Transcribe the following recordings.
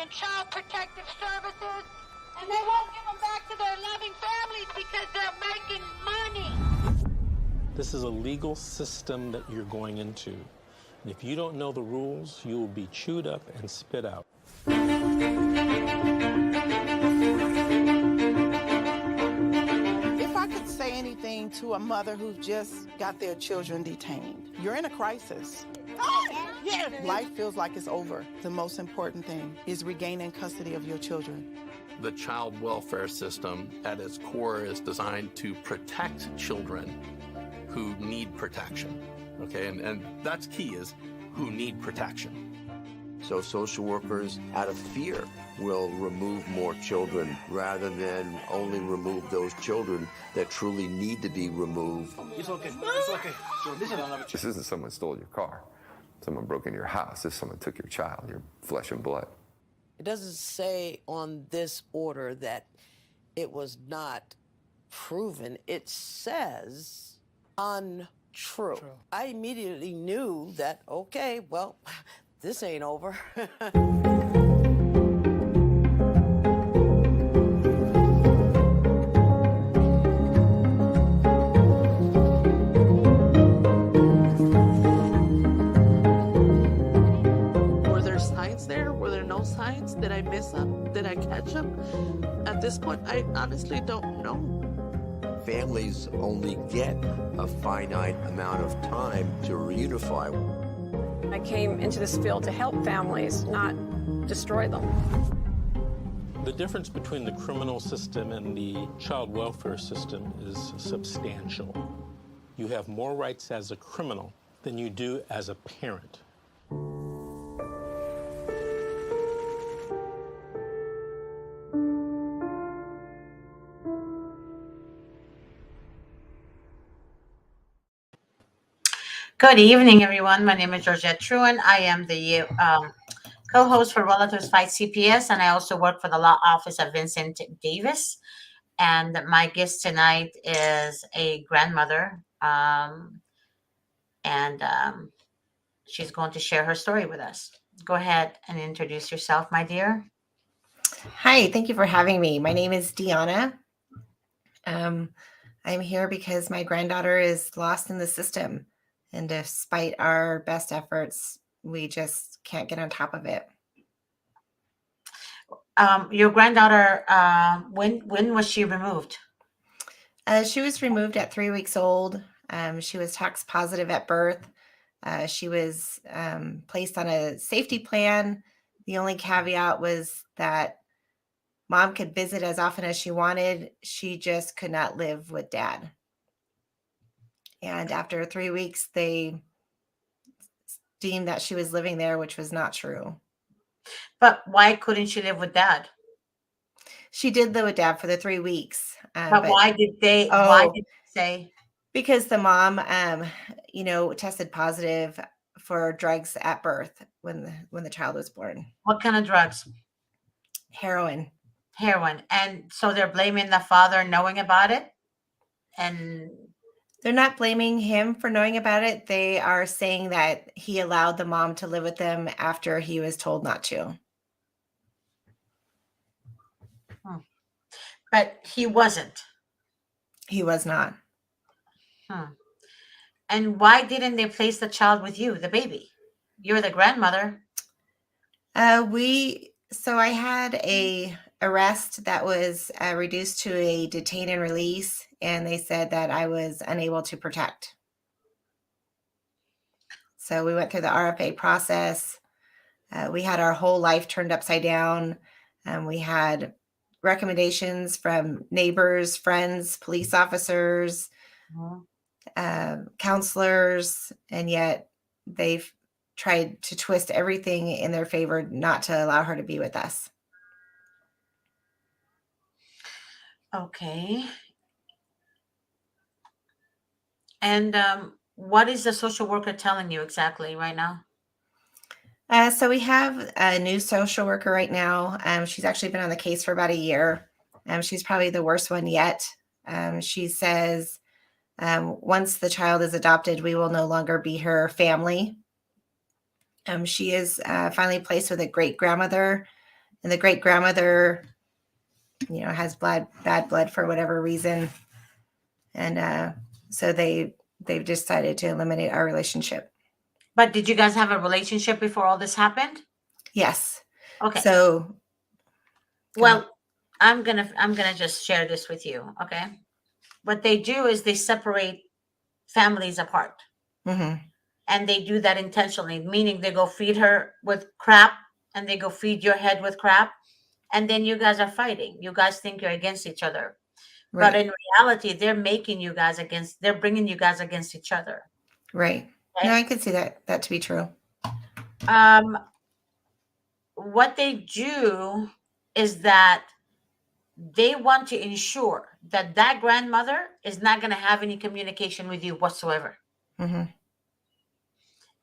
in child protective services, and they won't give them back to their loving families because they're making money. This is a legal system that you're going into. And if you don't know the rules, you will be chewed up and spit out. If I could say anything to a mother who just got their children detained, you're in a crisis. Yeah. Life feels like it's over. The most important thing is regaining custody of your children. The child welfare system at its core is designed to protect children who need protection, okay? And that's key, is who need protection. So social workers, out of fear, will remove more children rather than only remove those children that truly need to be removed. It's okay. It's okay. This isn't someone stole your car. Someone broke into your house. This someone took your child, your flesh and blood. It doesn't say on this order that it was not proven. It says untrue. True. I immediately knew that, okay, well, this ain't over. Were there signs there? Were there no signs? Did I miss them? Did I catch them? At this point, I honestly don't know. Families only get a finite amount of time to reunify. I came into this field to help families, not destroy them. The difference between the criminal system and the child welfare system is substantial. You have more rights as a criminal than you do as a parent. Good evening, everyone. My name is Georgette Truan. I am the co-host for Relatives Fight CPS, and I also work for the law office of Vincent Davis. And my guest tonight is a grandmother, and she's going to share her story with us. Go ahead and introduce yourself, my dear. Hi, thank you for having me. My name is Deanna. I'm here because my granddaughter is lost in the system. And despite our best efforts, we just can't get on top of it. Your granddaughter, when was she removed? She was removed at 3 weeks old. She was tox positive at birth. She was placed on a safety plan. The only caveat was that mom could visit as often as she wanted. She just could not live with dad. And after 3 weeks, they deemed that she was living there, which was not true. But why couldn't she live with dad? She did live with dad for the 3 weeks. But why did they say? Because the mom, tested positive for drugs at birth when the child was born. What kind of drugs? Heroin. And so they're blaming the father knowing about it? And they're not blaming him for knowing about it. They are saying that he allowed the mom to live with them after he was told not to. But he wasn't. He was not. And why didn't they place the child with you, the baby? You're the grandmother. So I had a arrest that was reduced to a detain and release, and they said that I was unable to protect. So we went through the RFA process. We had our whole life turned upside down. We had recommendations from neighbors, friends, police officers, counselors, and yet they've tried to twist everything in their favor not to allow her to be with us. Okay. And what is the social worker telling you exactly right now? So we have a new social worker right now. She's actually been on the case for about a year. She's probably the worst one yet. She says once the child is adopted, we will no longer be her family. She is finally placed with a great grandmother, and the great grandmother, has bad blood for whatever reason, and so they've decided to eliminate our relationship. But did you guys have a relationship before all this happened? Yes. Okay. So, well, I'm gonna just share this with you. Okay. What they do is they separate families apart. Mm-hmm. And they do that intentionally, meaning they go feed her with crap and they go feed your head with crap. And then you guys are fighting. You guys think you're against each other. Right. But in reality, they're bringing you guys against each other. Right. Okay? No, I could see that to be true. What they do is that they want to ensure that that grandmother is not going to have any communication with you whatsoever. Mm-hmm.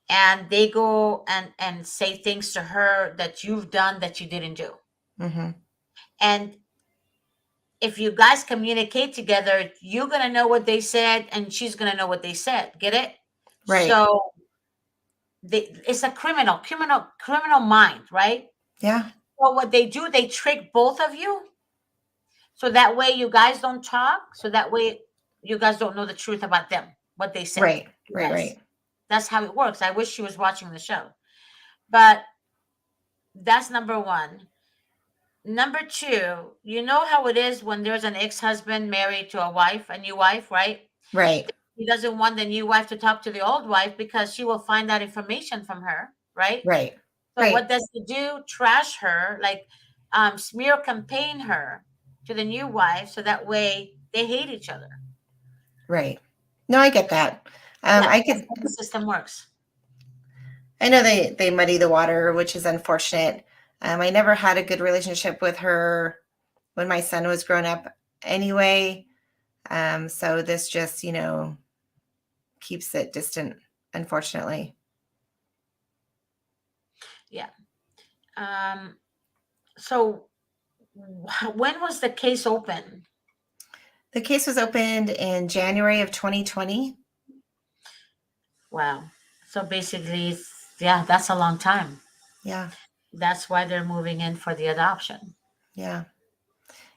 And they go and say things to her that you've done that you didn't do. Mm-hmm. And if you guys communicate together, you're going to know what they said and she's going to know what they said. Get it? Right. So it's a criminal mind, right? Yeah. So what they do, they trick both of you. So that way you guys don't talk. So that way you guys don't know the truth about them, what they said. Right. Yes. Right. That's how it works. I wish she was watching the show. But that's number one. Number two, you know how it is when there's an ex-husband married to a new wife, right? Right. He doesn't want the new wife to talk to the old wife because she will find that information from her, right? Right. So right. what does he do? Trash her, like smear campaign her to the new wife, so that way they hate each other. Right. No, I get that. I could. The system works. I know they muddy the water, which is unfortunate. I never had a good relationship with her when my son was growing up anyway. So this just, keeps it distant, unfortunately. Yeah. So when was the case open? The case was opened in January of 2020. Wow. So basically, yeah, that's a long time. Yeah. That's why they're moving in for the adoption. Yeah.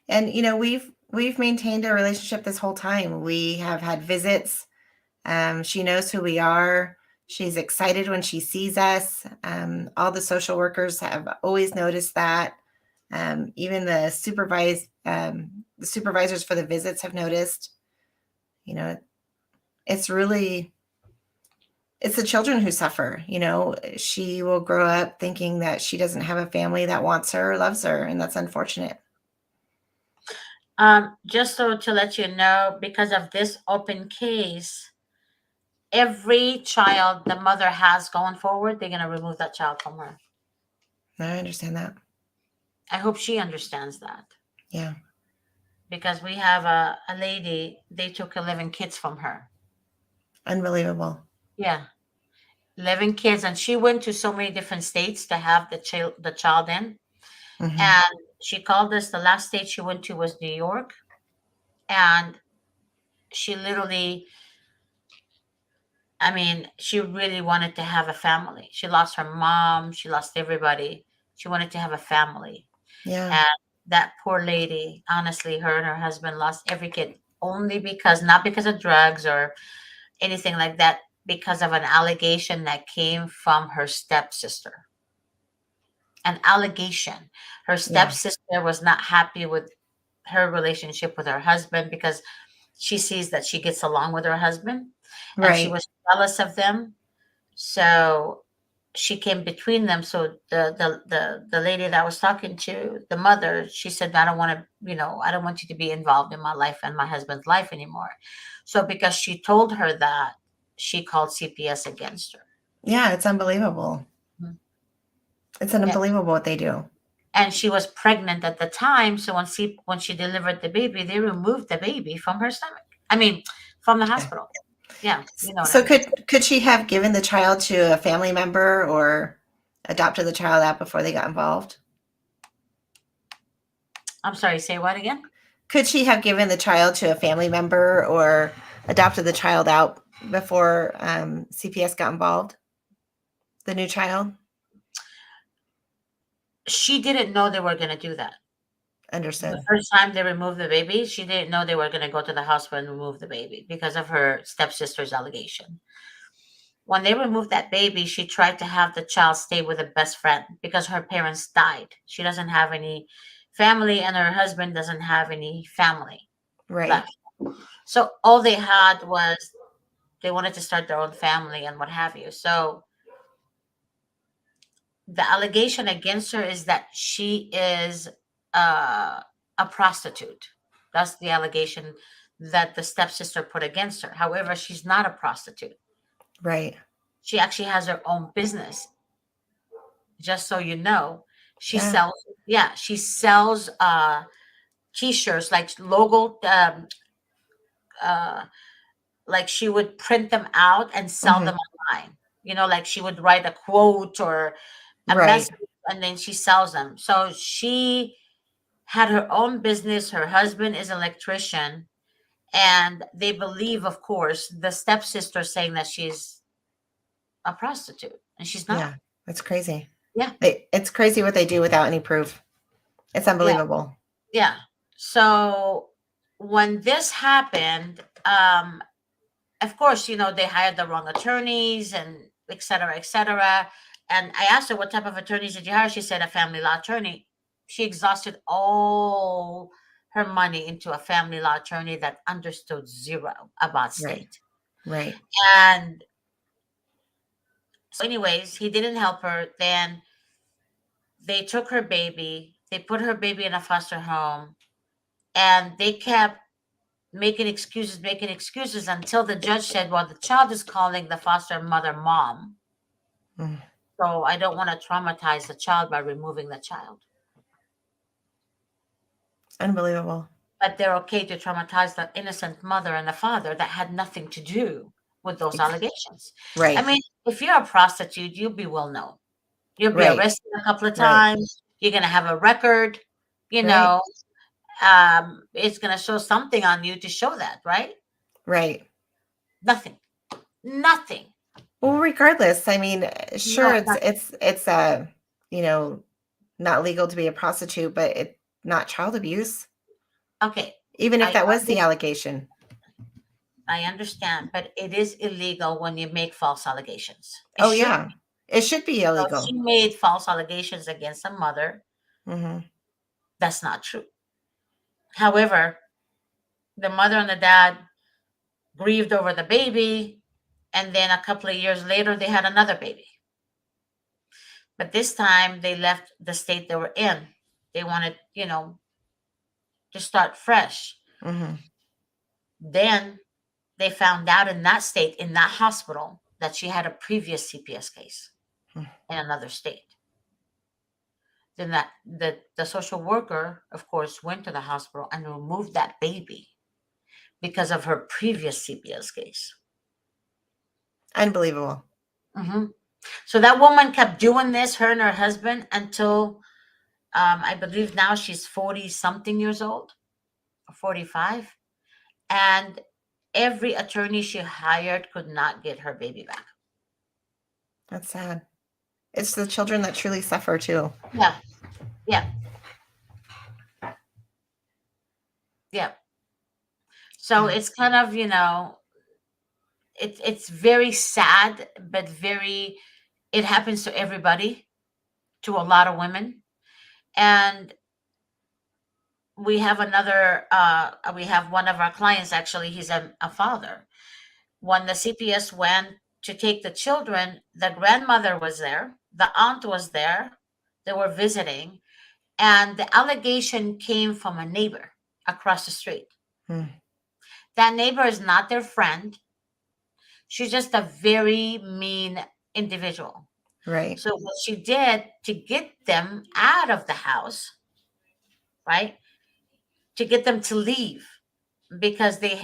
And, we've maintained a relationship this whole time. We have had visits. She knows who we are. She's excited when she sees us. All the social workers have always noticed that. Even the supervisors for the visits have noticed. It's the children who suffer. She will grow up thinking that she doesn't have a family that wants her or loves her, and that's unfortunate. Just so to let you know, because of this open case, every child the mother has going forward, they're going to remove that child from her. I understand that. I hope she understands that. Yeah. Because we have a lady, they took 11 kids from her. Unbelievable. Yeah. 11 kids. And she went to so many different states to have the child in. Mm-hmm. And she called us. The last state she went to was New York. And she literally, she really wanted to have a family. She lost her mom. She lost everybody. She wanted to have a family. Yeah. And that poor lady, honestly, her and her husband lost every kid not because of drugs or anything like that, because of an allegation that came from her stepsister. An allegation. Her stepsister was not happy with her relationship with her husband because she sees that she gets along with her husband. Right. And she was jealous of them. So she came between them. So the lady that I was talking to, the mother, she said, I don't want you to be involved in my life and my husband's life anymore. So because she told her that, she called CPS against her. Yeah, it's unbelievable. Mm-hmm. It's unbelievable what they do. And she was pregnant at the time. So when she delivered the baby, they removed the baby from her stomach. From the hospital. Yeah. So could she have given the child to a family member or adopted the child out before they got involved? I'm sorry, say what again? Could she have given the child to a family member or adopted the child out before CPS got involved? The new child? She didn't know they were going to do that. Understood. The first time they removed the baby, she didn't know they were going to go to the hospital and remove the baby because of her stepsister's allegation. When they removed that baby, she tried to have the child stay with a best friend because her parents died. She doesn't have any family, and her husband doesn't have any family Right. left. So all they had was they wanted to start their own family and what have you. So the allegation against her is that she is a prostitute. That's the allegation that the stepsister put against her. However, she's not a prostitute. Right. She actually has her own business. Just so you know, she Yeah. sells t-shirts, like logo, like she would print them out and sell them online. Like she would write a quote or a Right. message, and then she sells them. So she had her own business. Her husband is an electrician, and they believe, of course, the stepsister saying that she's a prostitute, and she's not. Yeah. That's crazy. Yeah. It's crazy what they do without any proof. It's unbelievable. Yeah. So when this happened, of course, they hired the wrong attorneys and et cetera, et cetera. And I asked her, what type of attorneys did you hire? She said a family law attorney. She exhausted all her money into a family law attorney that understood zero about state. Right. And so anyways, he didn't help her. Then they took her baby. They put her baby in a foster home. And they kept making excuses until the judge said, well, the child is calling the foster mother mom. So I don't want to traumatize the child by removing the child. Unbelievable. But they're okay to traumatize the innocent mother and the father that had nothing to do with those allegations. Right. I mean, if you're a prostitute, you'll be well known. You'll be Right. arrested a couple of Right. times. You're going to have a record, Right. it's going to show something on you to show that, right? Right. Nothing. Well, regardless, I mean, sure, No, it's not legal to be a prostitute, but it's not child abuse. Okay. Even if I that was the allegation. I understand, but it is illegal when you make false allegations. Oh, yeah. It should be So illegal. she made false allegations against a mother. That's not true. However, the mother and the dad grieved over the baby, and then a couple of years later, they had another baby. But this time, they left the state they were in. They wanted, to start fresh. Then they found out in that state, in that hospital, that she had a previous CPS case in another state. Then the social worker, of course, went to the hospital and removed that baby because of her previous CPS case. Unbelievable. So that woman kept doing this, her and her husband, until I believe now she's 40-something years old, or 45. And every attorney she hired could not get her baby back. That's sad. It's the children that truly suffer too. Yeah. So it's kind of, it's very sad, but it happens to everybody, to a lot of women. And we have we have one of our clients, actually, he's a father. When the CPS went to take the children, the grandmother was there, the aunt was there, they were visiting, and the allegation came from a neighbor across the street. That neighbor is not their friend. She's just a very mean individual. Right. So what she did to get them out of the house, right, to get them to leave, because they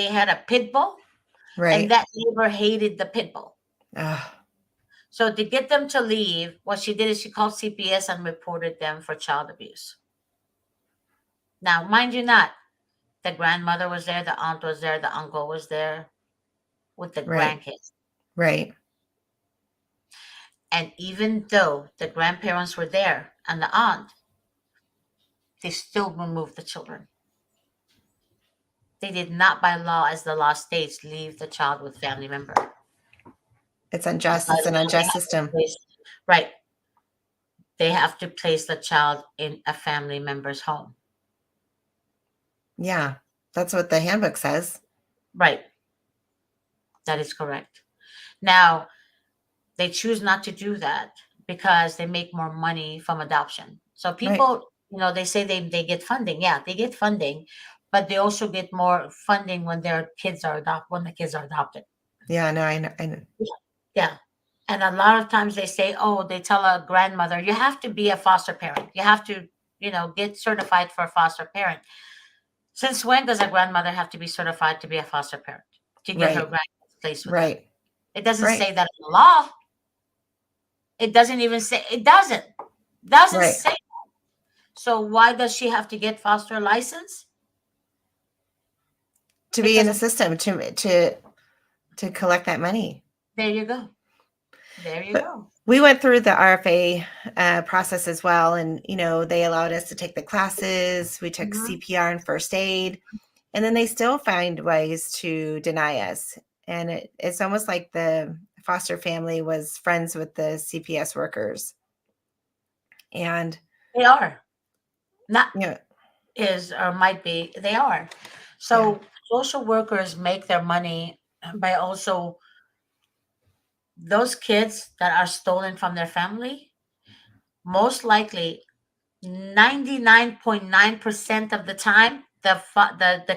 had a pit bull, Right. and that neighbor hated the pit bull. So to get them to leave, what she did is she called CPS and reported them for child abuse. Now, mind you not, the grandmother was there, the aunt was there, the uncle was there with the grandkids. Right. And even though the grandparents were there and the aunt, they still removed the children. They did not, by law, as the law states, leave the child with family member. It's unjust. It's an unjust system. Right. They have to place the child in a family member's home. Yeah, that's what the handbook says. Right. That is correct. Now, they choose not to do that because they make more money from adoption. So people, they say they get funding. Yeah, they get funding, but they also get more funding when their kids are adopted. Yeah, no, I know. Yeah. And a lot of times they say, they tell a grandmother, you have to be a foster parent. You have to, get certified for a foster parent. Since when does a grandmother have to be certified to be a foster parent to get her grandkids placed with them? It doesn't say that in the law. It doesn't even say, it doesn't say that. So why does she have to get foster license? To be in the system, to collect that money. There you go. There you go. We went through the RFA process as well. And, they allowed us to take the classes. We took CPR and first aid. And then they still find ways to deny us. And it's almost like the foster family was friends with the CPS workers. And they are. Not is or might be. They are. So social workers make their money by also those kids that are stolen from their family. Most likely, 99.9% of the time, the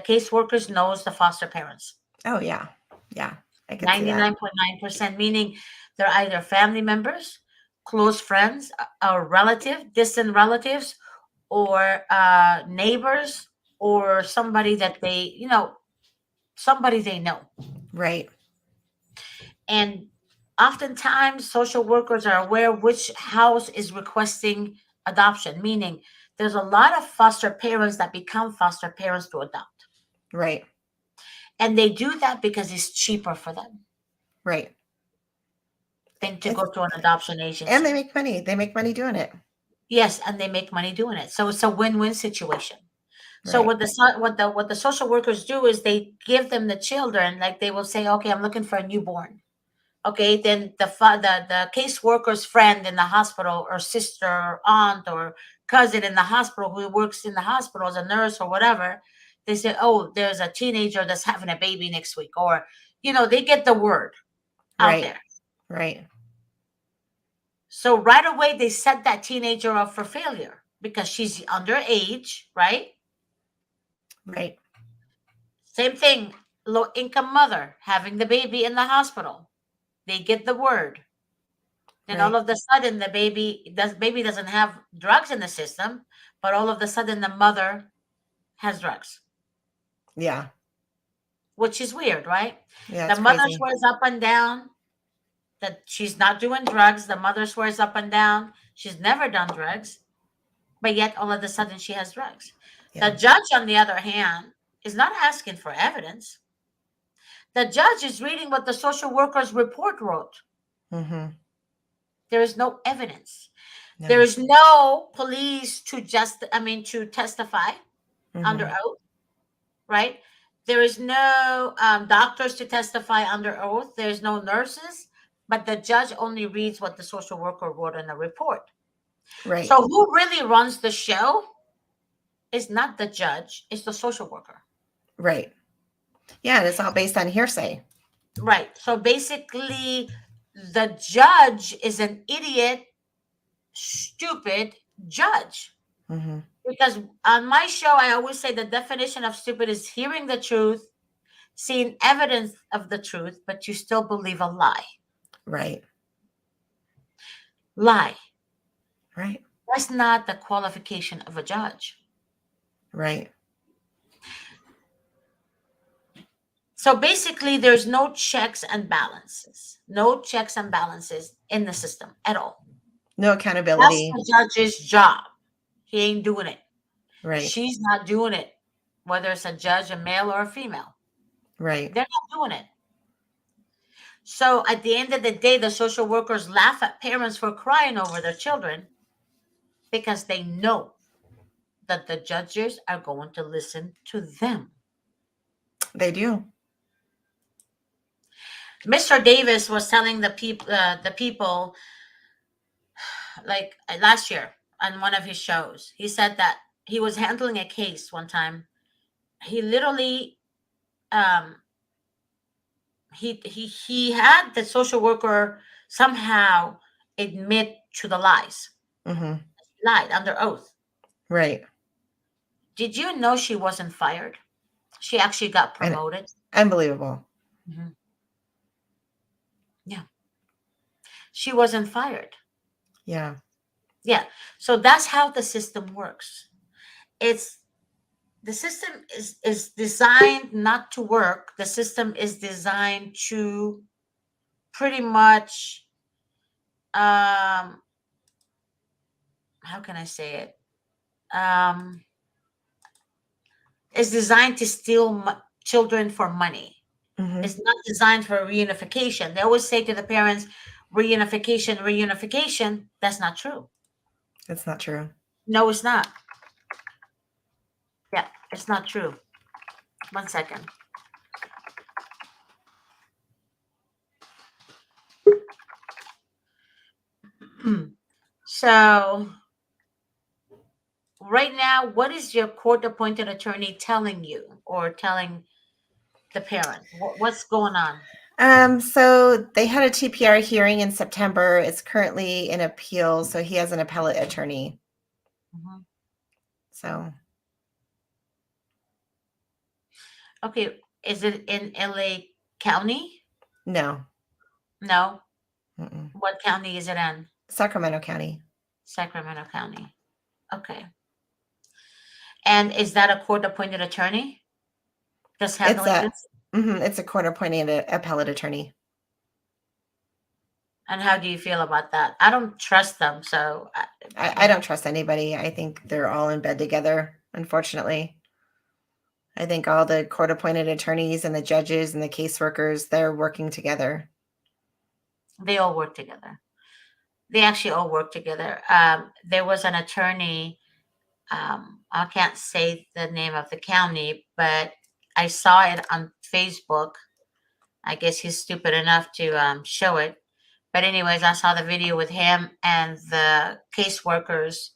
caseworkers knows the foster parents. Oh yeah, yeah. 99.9%, meaning they're either family members, close friends, or distant relatives, or neighbors, or somebody that they know. Right. And oftentimes social workers are aware which house is requesting adoption, meaning there's a lot of foster parents that become foster parents to adopt. Right. And they do that because it's cheaper for them. Right. Than to go to an adoption agency. And they make money. They make money doing it. Yes, and they make money doing it. So it's a win-win situation. Right. So what the social workers do is they give them the children, like they will say, okay, I'm looking for a newborn. Okay, then the caseworker's friend in the hospital, or sister, or aunt, or cousin in the hospital who works in the hospital as a nurse or whatever, they say, there's a teenager that's having a baby next week, or they get the word out there. Right. So right away they set that teenager up for failure because she's underage, right? Right. Same thing, low-income mother having the baby in the hospital. They get the word. Then all of a sudden the baby doesn't have drugs in the system, but all of a sudden the mother has drugs. Yeah. Which is weird, right? Yeah. The mother swears up and down that she's not doing drugs. The mother swears up and down she's never done drugs, but yet all of a sudden she has drugs. Yeah. The judge, on the other hand, is not asking for evidence. The judge is reading what the social worker's report wrote. Mm-hmm. There is no evidence. No. There is no police to testify under oath, right? There is no doctors to testify under oath. There's no nurses, but the judge only reads what the social worker wrote in the report. Right. So who really runs the show is not the judge, it's the social worker. Right. Yeah, and it's all based on hearsay. Right. So basically, the judge is an idiot, stupid judge. Mm-hmm. Because on my show, I always say the definition of stupid is hearing the truth, seeing evidence of the truth, but you still believe a lie. Right. Lie. Right. That's not the qualification of a judge. Right. So basically, there's no checks and balances. No checks and balances in the system at all. No accountability. That's the judge's job. He ain't doing it. Right. She's not doing it, whether it's a judge, a male or a female. Right. They're not doing it. So at the end of the day, the social workers laugh at parents for crying over their children because they know that the judges are going to listen to them. They do. Mr. Davis was telling the people like last year on one of his shows. He said that he was handling a case one time. He literally he had the social worker somehow admit to the lies. Mm-hmm. Lied under oath. Right. Did you know she wasn't fired? She actually got promoted. Unbelievable. Mm-hmm. Yeah. She wasn't fired. Yeah. Yeah. So that's how the system works. The system is designed not to work. The system is designed to pretty much how can I say it? It's designed to steal children for money. Mm-hmm. It's not designed for reunification. They always say to the parents, reunification. That's not true. It's not true. No, it's not. Yeah, it's not true. 1 second. So right now, what is your court-appointed attorney telling you or telling the parent? What's going on? So they had a TPR hearing in September. It's currently in appeal, so he has an appellate attorney. Mm-hmm. So. Okay, is it in LA County? No. No? Mm-mm. What county is it in? Sacramento County. Sacramento County. Okay. And is that a court-appointed attorney that's handling this? It's a court-appointed appellate attorney. And how do you feel about that? I don't trust them, so I don't trust anybody. I think they're all in bed together, unfortunately. I think all the court-appointed attorneys and the judges and the caseworkers, they're working together. They all work together. They actually all work together. There was an attorney, I can't say the name of the county, but I saw it on Facebook. I guess he's stupid enough to show it. But anyways, I saw the video with him and the caseworkers.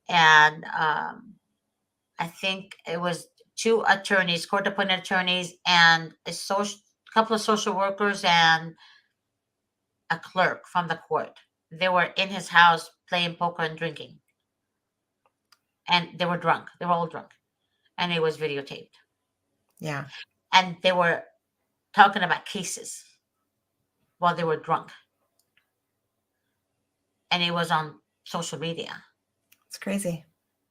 And I think it was 2 attorneys, court-appointed attorneys, and a couple of social workers and a clerk from the court. They were in his house playing poker and drinking. And they were drunk. They were all drunk. And it was videotaped. Yeah. And they were talking about cases while they were drunk. And it was on social media. It's crazy.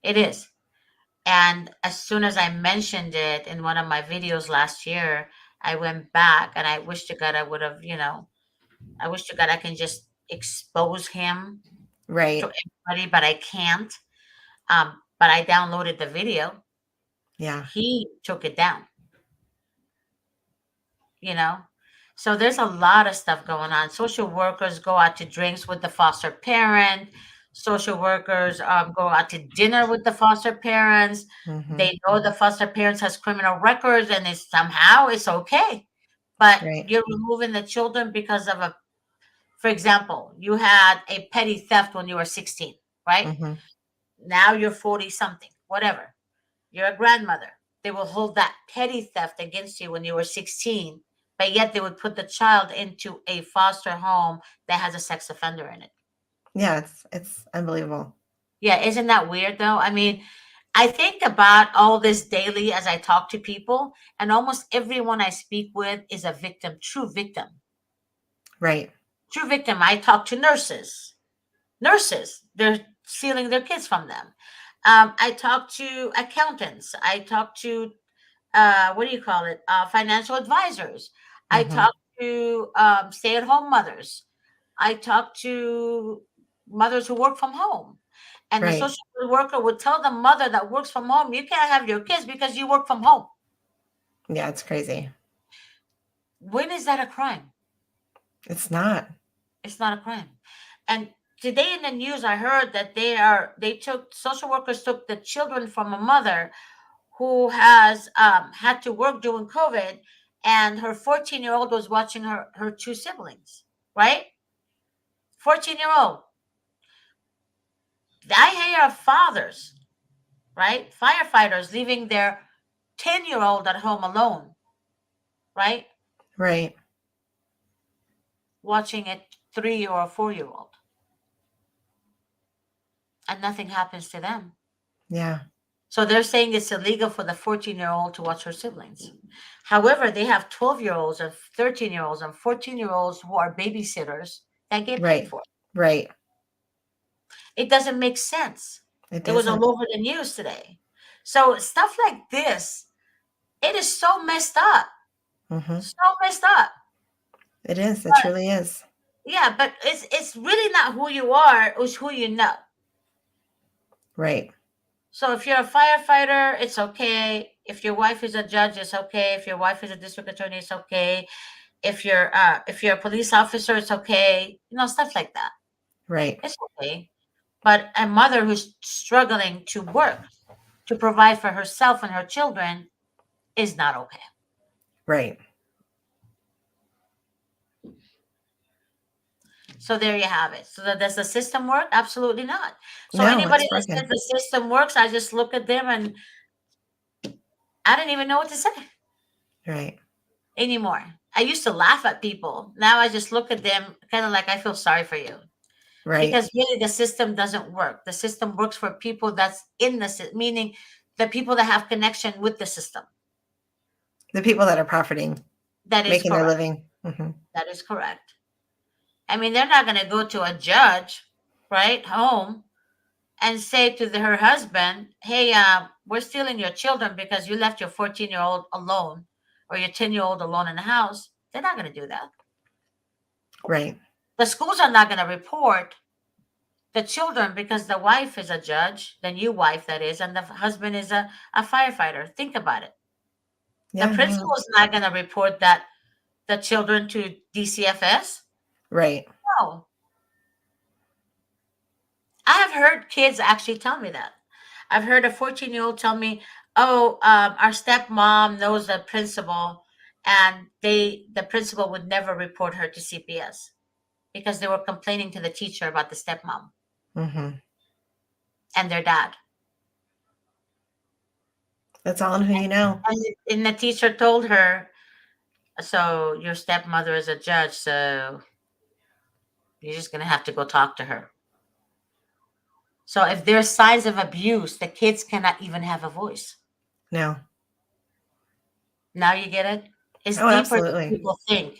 It is. And as soon as I mentioned it in one of my videos last year, I went back and I wish to God I would have, I wish to God I can just expose him right to everybody, but I can't. But I downloaded the video. Yeah. He took it down. So there's a lot of stuff going on. Social workers go out to drinks with the foster parent. Social workers go out to dinner with the foster parents. Mm-hmm. They know the foster parents has criminal records and somehow it's okay. But you're removing the children because of for example, you had a petty theft when you were 16, right? Mm-hmm. Now you're 40 something, whatever. You're a grandmother. They will hold that petty theft against you when you were 16. But yet they would put the child into a foster home that has a sex offender in it. Yeah, it's unbelievable. Yeah, isn't that weird though? I mean, I think about all this daily as I talk to people, and almost everyone I speak with is a victim, true victim. Right. True victim. I talk to nurses. They're stealing their kids from them. I talk to accountants. I talk to financial advisors. I talk to stay-at-home mothers. I talk to mothers who work from home. And the social worker would tell the mother that works from home, you can't have your kids because you work from home. Yeah, it's crazy. When is that a crime? It's not. It's not a crime. And today in the news, I heard that social workers took the children from a mother who has had to work during COVID, and her 14-year-old was watching her two siblings, right? 14-year-old. I hear of fathers, right? Firefighters leaving their 10-year-old at home alone, right? Right. Watching a 3 or a 4-year-old. And nothing happens to them. Yeah. So they're saying it's illegal for the 14-year-old to watch her siblings. However, they have 12-year-olds and 13-year-olds and 14-year-olds who are babysitters that get paid for it. Right. It doesn't make sense. It was doesn't. all over the news today. So stuff like this, it is so messed up. So messed up. It is. It truly is. Yeah, but it's really not who you are, it's who you know. Right. So if you're a firefighter, it's okay. If your wife is a judge, it's okay. If your wife is a district attorney, it's okay. If you're a police officer, it's okay. Stuff like that. Right. It's okay. But a mother who's struggling to work, to provide for herself and her children, is not okay. Right. So there you have it. So does the system work? Absolutely not. So No, anybody it's that broken. says the system works, I just look at them and I don't even know what to say Right. anymore. I used to laugh at people. Now I just look at them kind of like I feel sorry for you. Right. Because really the system doesn't work. The system works for people that's in the system, meaning the people that have connection with the system. The people that are profiting, That is making correct. their living. That is correct. I mean, they're not going to go to a judge, right, home and say to her husband, hey, we're stealing your children because you left your 14-year-old alone or your 10-year-old alone in the house. They're not going to do that. Right. The schools are not going to report the children because the wife is a judge, the new wife that is, and the husband is a firefighter. Think about it. Yeah, The principal is not going to report that the children to DCFS. Right. No. I have heard kids actually tell me that. I've heard a 14-year-old tell me, oh, our stepmom knows the principal, and the principal would never report her to CPS because they were complaining to the teacher about the stepmom and their dad. That's all in who you know. And the teacher told her, so your stepmother is a judge, so you're just going to have to go talk to her. So if there's signs of abuse, the kids cannot even have a voice. No. Now you get it? It's Oh, deeper absolutely. than people think.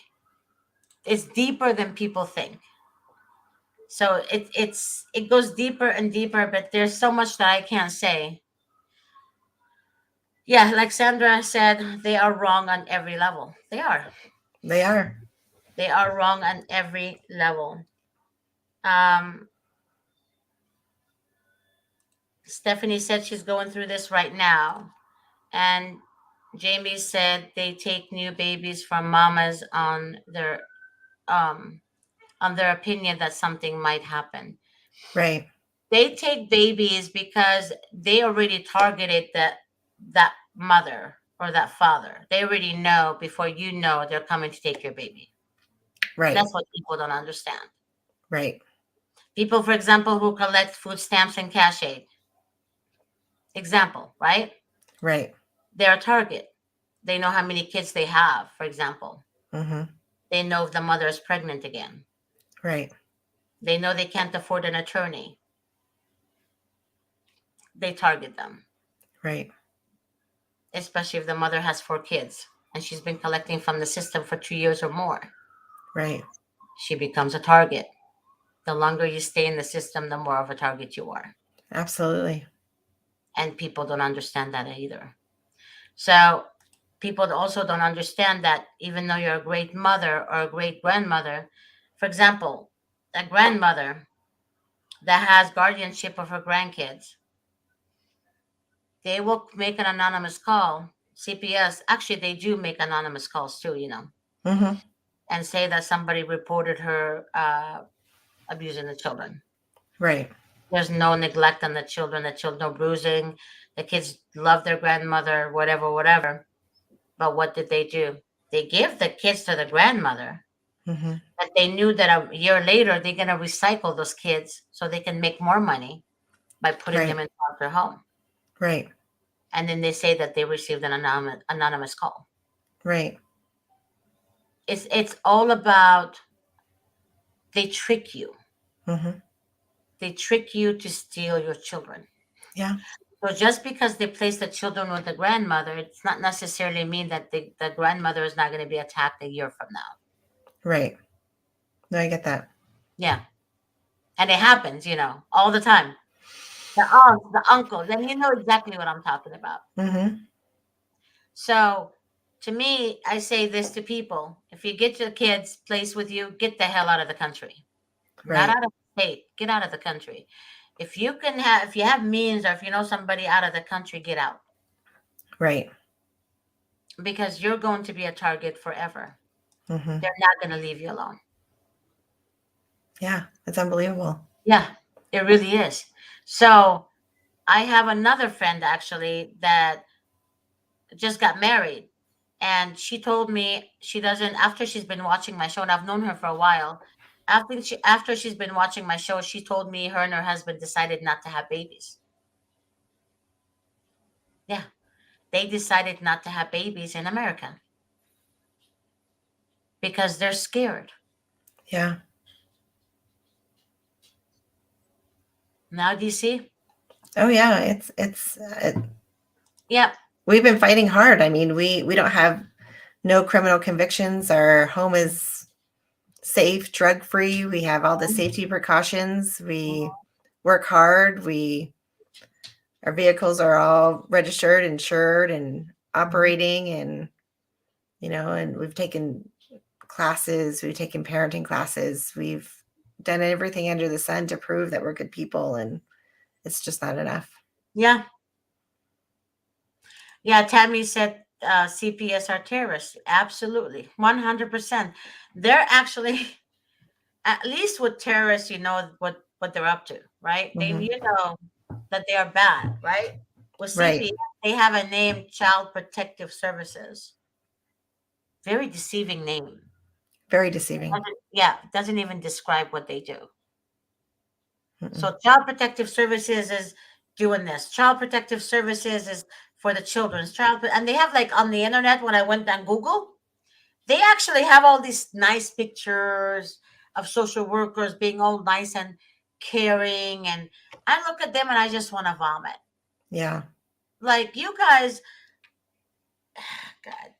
It's deeper than people think. So it goes deeper and deeper, but there's so much that I can't say. Yeah, like Sandra said, they are wrong on every level. They are. They are. They are wrong on every level. Stephanie said she's going through this right now. And Jamie said they take new babies from mamas on their opinion that something might happen. Right. They take babies because they already targeted that mother or that father. They already know before you know they're coming to take your baby. Right. That's what people don't understand. Right. People, for example, who collect food stamps and cash aid. Example, right? Right. They're a target. They know how many kids they have, for example. They know if the mother is pregnant again. Right. They know they can't afford an attorney. They target them. Right. Especially if the mother has 4 kids and she's been collecting from the system for 2 years or more. Right. She becomes a target. The longer you stay in the system, the more of a target you are. Absolutely. And people don't understand that either. So people also don't understand that even though you're a great mother or a great grandmother, for example, a grandmother that has guardianship of her grandkids, they will make an anonymous call. CPS, actually, they do make anonymous calls too, and say that somebody reported her abusing the children. Right. There's no neglect on the children, no bruising. The kids love their grandmother, whatever. But what did they do? They give the kids to the grandmother. Mm-hmm. But they knew that a year later, they're going to recycle those kids so they can make more money by putting them in foster home. Right. And then they say that they received an anonymous call. Right. It's all about, they trick you. Mm-hmm. They trick you to steal your children. Yeah. So just because they place the children with the grandmother, it's not necessarily mean that the grandmother is not going to be attacked a year from now. Right. No, I get that. Yeah. And it happens, all the time. The aunts, the uncles, and you know exactly what I'm talking about. Mm-hmm. So to me, I say this to people: if you get your kids placed with you, get the hell out of the country. Right. Not out of the state. Get out of the country. If you have means, or if you know somebody out of the country, get out. Right. Because you're going to be a target forever. Mm-hmm. They're not going to leave you alone. Yeah, it's unbelievable. Yeah, it really is. So I have another friend actually that just got married, and she told me she doesn't, after she's been watching my show, and I've known her for a while, after she's been watching my show, she told me her and her husband decided not to have babies. Yeah, they decided not to have babies in America because they're scared. Yeah. Now do you see? Oh yeah, Yep. We've been fighting hard. I mean, we don't have no criminal convictions. Our home is safe, drug-free. We have all the safety precautions. We work hard. Our vehicles are all registered, insured, and operating, and and we've taken classes, we've taken parenting classes, we've done everything under the sun to prove that we're good people, and it's just not enough. Yeah. Yeah, Tammy said CPS are terrorists. Absolutely. 100%. They're actually, at least with terrorists, you know what they're up to, right? Mm-hmm. You know that they are bad, right? With CPS, they have a name, Child Protective Services. Very deceiving name. Very deceiving. Doesn't even describe what they do. Mm-mm. So Child Protective Services is doing this. Child Protective Services is for the children's child. And they have, like, on the internet, when I went on Google, they actually have all these nice pictures of social workers being all nice and caring. And I look at them and I just want to vomit. Yeah. Like, you guys, God,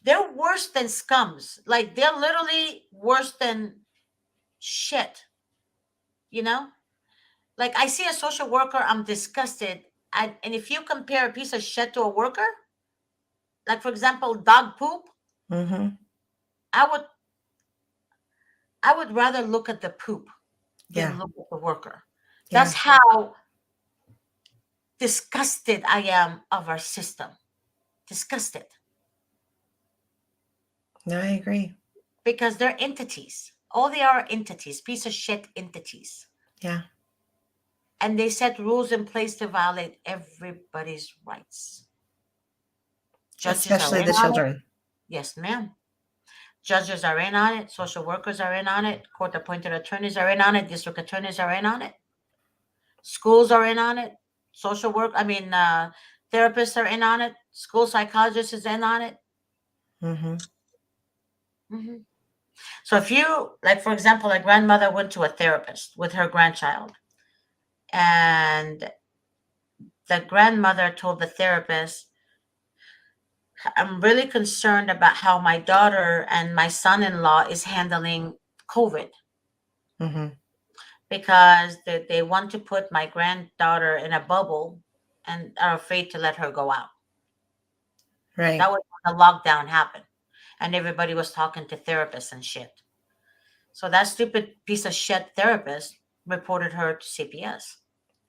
they're worse than scums. Like, they're literally worse than shit. Like, I see a social worker, I'm disgusted. And if you compare a piece of shit to a worker, like, for example, dog poop, Mm-hmm. I would rather look at the poop than Yeah. look at the worker. Yeah. That's how disgusted I am of our system. Disgusted. No, I agree. Because they're entities. All they are entities, piece of shit entities. Yeah. And they set rules in place to violate everybody's rights. Judges especially the children. Yes, ma'am. Judges are in on it. Social workers are in on it. Court-appointed attorneys are in on it. District attorneys are in on it. Schools are in on it. Therapists are in on it. School psychologists is in on it. Mm-hmm. Mm-hmm. So if you, like, for example, a grandmother went to a therapist with her grandchild, and the grandmother told the therapist, I'm really concerned about how my daughter and my son-in-law is handling COVID. Mm-hmm. Because they want to put my granddaughter in a bubble and are afraid to let her go out. Right. That was when the lockdown happened, and everybody was talking to therapists and shit. So that stupid piece of shit therapist reported her to CPS.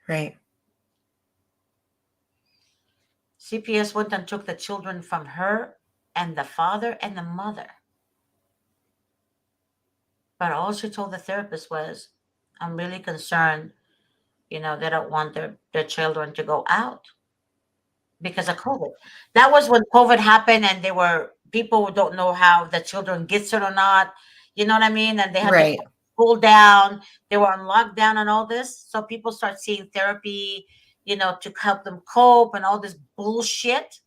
Right. CPS went and took the children from her and the father and the mother. But all she told the therapist was, I'm really concerned, they don't want their children to go out because of COVID. That was when COVID happened, and people who don't know how the children gets it or not. You know what I mean? And they had Right. to cool down. They were on lockdown and all this. So people start seeing therapy, to help them cope and all this bullshit.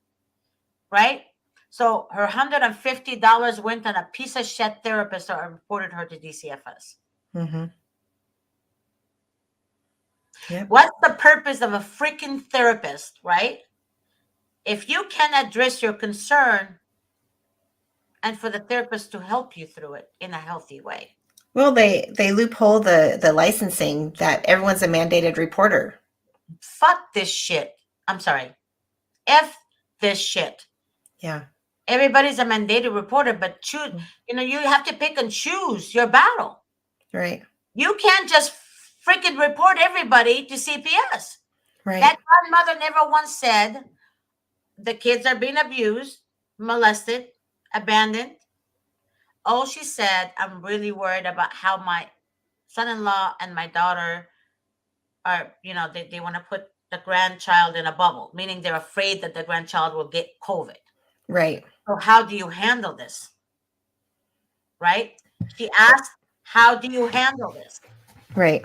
Right? So her $150 went on a piece of shit therapist that reported her to DCFS. Mm-hmm. Yep. What's the purpose of a freaking therapist, right? If you can address your concern and for the therapist to help you through it in a healthy way. Well, they loophole the licensing that everyone's a mandated reporter. Fuck this shit. I'm sorry. F this shit. Yeah. Everybody's a mandated reporter, but choose, you have to pick and choose your battle. Right. You can't just freaking report everybody to CPS. Right. That grandmother never once said the kids are being abused, molested, abandoned. All she said, I'm really worried about how my son-in-law and my daughter are, they want to put the grandchild in a bubble, meaning they're afraid that the grandchild will get COVID. Right. So how do you handle this? Right? She asked, how do you handle this? Right.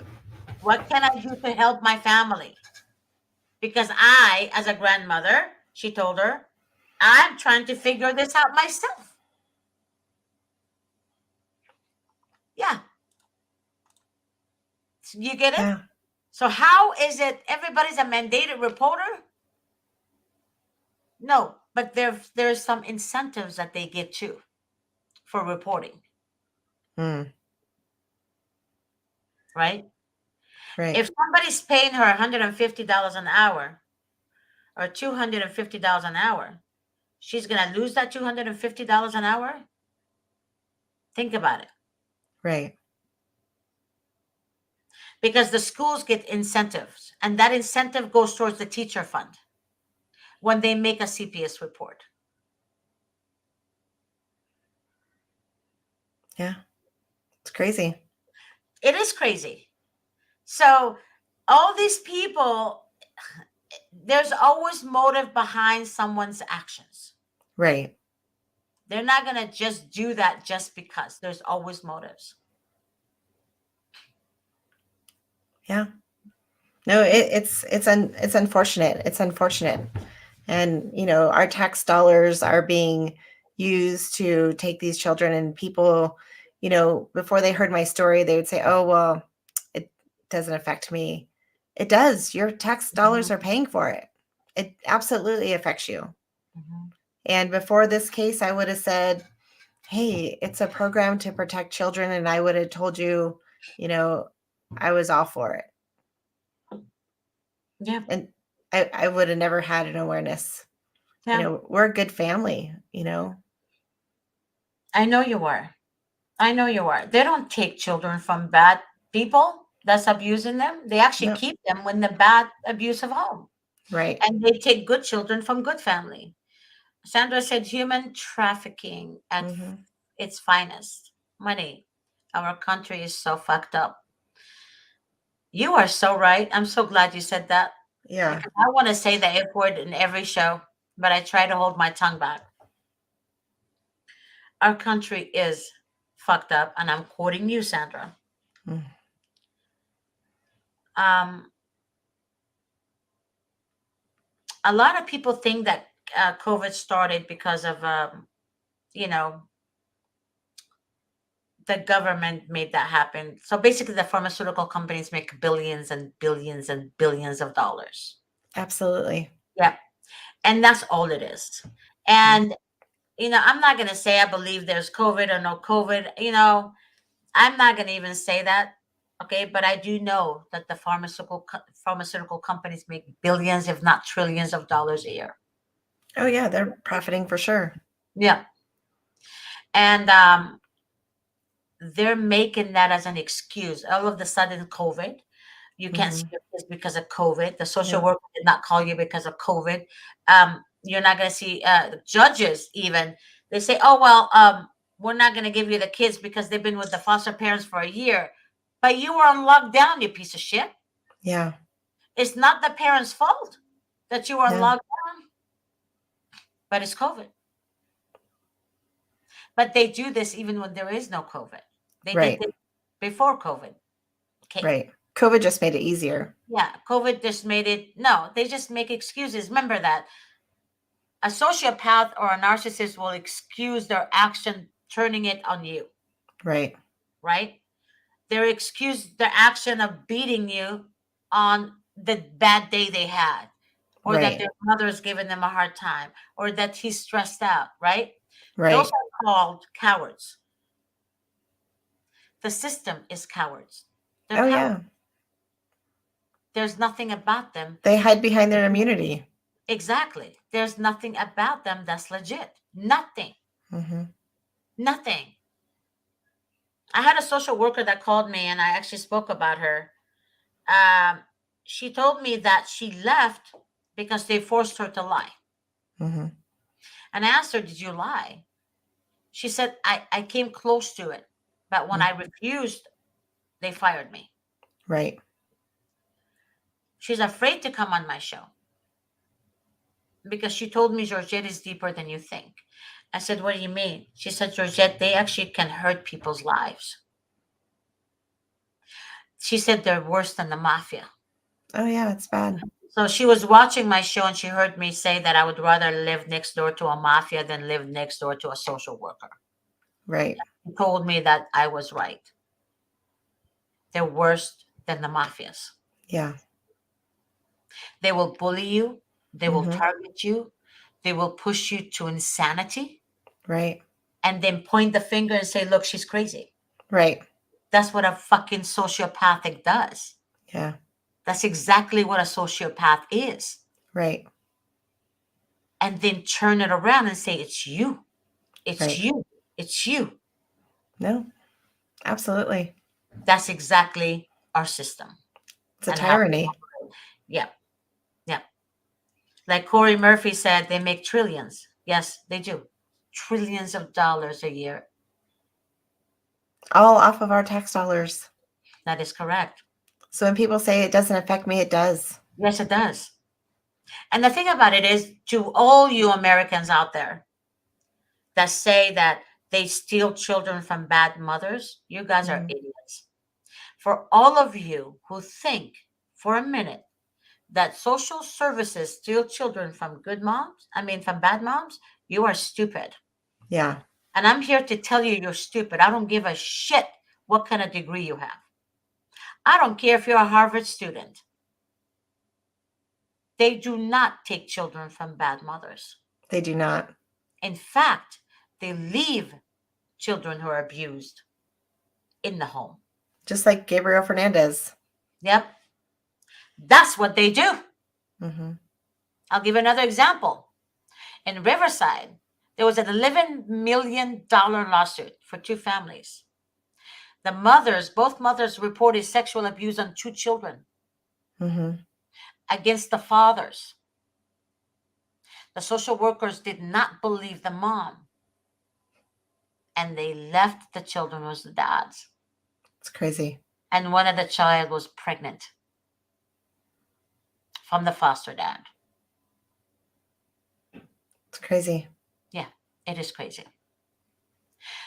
What can I do to help my family? Because I, as a grandmother, she told her, I'm trying to figure this out myself. Yeah. You get it? Yeah. So how is it everybody's a mandated reporter? No, but there's some incentives that they get too for reporting. Mm. Right? Right. If somebody's paying her $150 an hour or $250 an hour, she's going to lose that $250 an hour? Think about it. Right. Because the schools get incentives, and that incentive goes towards the teacher fund when they make a CPS report. Yeah. It's crazy. It is crazy. So all these people, there's always motive behind someone's actions. Right. They're not going to just do that just because. There's always motives. Yeah. No, it's unfortunate. It's unfortunate. And, our tax dollars are being used to take these children, and people, before they heard my story, they would say, oh, well, it doesn't affect me. It does. Your tax dollars are paying for it. It absolutely affects you. Mm-hmm. And before this case, I would have said, hey, it's a program to protect children. And I would have told you, I was all for it. Yeah. And I would have never had an awareness. Yeah. We're a good family, I know you are. I know you are. They don't take children from bad people that's abusing them. They actually keep them in the bad, abusive home. Right. And they take good children from good family. Sandra said human trafficking at its finest. Money. Our country is so fucked up. You are so right. I'm so glad you said that. Yeah. Because I want to say the F word in every show, but I try to hold my tongue back. Our country is fucked up, and I'm quoting you, Sandra. A lot of people think that COVID started because of, the government made that happen. So basically, the pharmaceutical companies make billions and billions and billions of dollars. Absolutely. Yeah. And that's all it is. And, I'm not going to say I believe there's COVID or no COVID. I'm not going to even say that. Okay. But I do know that the pharmaceutical companies make billions, if not trillions of dollars a year. Oh, yeah. They're profiting for sure. Yeah. And they're making that as an excuse. All of the sudden, COVID. You can't see your kids because of COVID. The social worker did not call you because of COVID. You're not going to see judges even. They say, oh, well, we're not going to give you the kids because they've been with the foster parents for a year. But you were on lockdown, you piece of shit. Yeah. It's not the parents' fault that you were on No. lockdown, but it's COVID. But they do this even when there is no COVID. They Right. did it before COVID. Okay. Right. COVID just made it easier. Yeah, COVID just made it. No, they just make excuses. Remember that a sociopath or a narcissist will excuse their action, turning it on you. Right. Right? They excuse their action of beating you on the bad day they had, or that Right. their mother's giving them a hard time, or that he's stressed out. Right? Right. Those are called cowards. The system is cowards. They're Oh, cowards. yeah. There's nothing about them. They hide behind their immunity. Exactly. There's nothing about them that's legit. Nothing. Mm-hmm. Nothing. I had a social worker that called me, and I actually spoke about her. She told me that she left because they forced her to lie. Mm-hmm. And I asked her, did you lie? She said, I came close to it. But when I refused, they fired me. Right. She's afraid to come on my show because she told me Georgette is deeper than you think. I said, what do you mean? She said, Georgette, they actually can hurt people's lives. She said they're worse than the mafia. Oh, yeah, it's bad. So she was watching my show and she heard me say that I would rather live next door to a mafia than live next door to a social worker. Right. She told me that I was right. They're worse than the mafias. Yeah. They will bully you. They will target you. They will push you to insanity. Right. And then point the finger and say, look, she's crazy. Right. That's what a fucking sociopathic does. Yeah. That's exactly what a sociopath is. Right. And then turn it around and say, it's you. It's Right. you. It's you. No, absolutely. That's exactly our system. It's a and how we tyranny. operate. Yeah. Yeah. Like Corey Murphy said, they make trillions. Yes, they do. Trillions of dollars a year. All off of our tax dollars. That is correct. So when people say it doesn't affect me, it does. Yes, it does. And the thing about it is, to all you Americans out there that say that they steal children from bad mothers, you guys are idiots. For all of you who think for a minute that social services steal children from from bad moms, you are stupid. Yeah. And I'm here to tell you you're stupid. I don't give a shit what kind of degree you have. I don't care if you're a Harvard student. They do not take children from bad mothers. They do not. In fact, they leave children who are abused in the home. Just like Gabriel Fernandez. Yep. That's what they do. Mm-hmm. I'll give another example. In Riverside, there was an $11 million lawsuit for two families. Both mothers reported sexual abuse on two children against the fathers. The social workers did not believe the mom, and they left the children with the dads. It's crazy. And one of the child was pregnant from the foster dad. It's crazy. Yeah, it is crazy.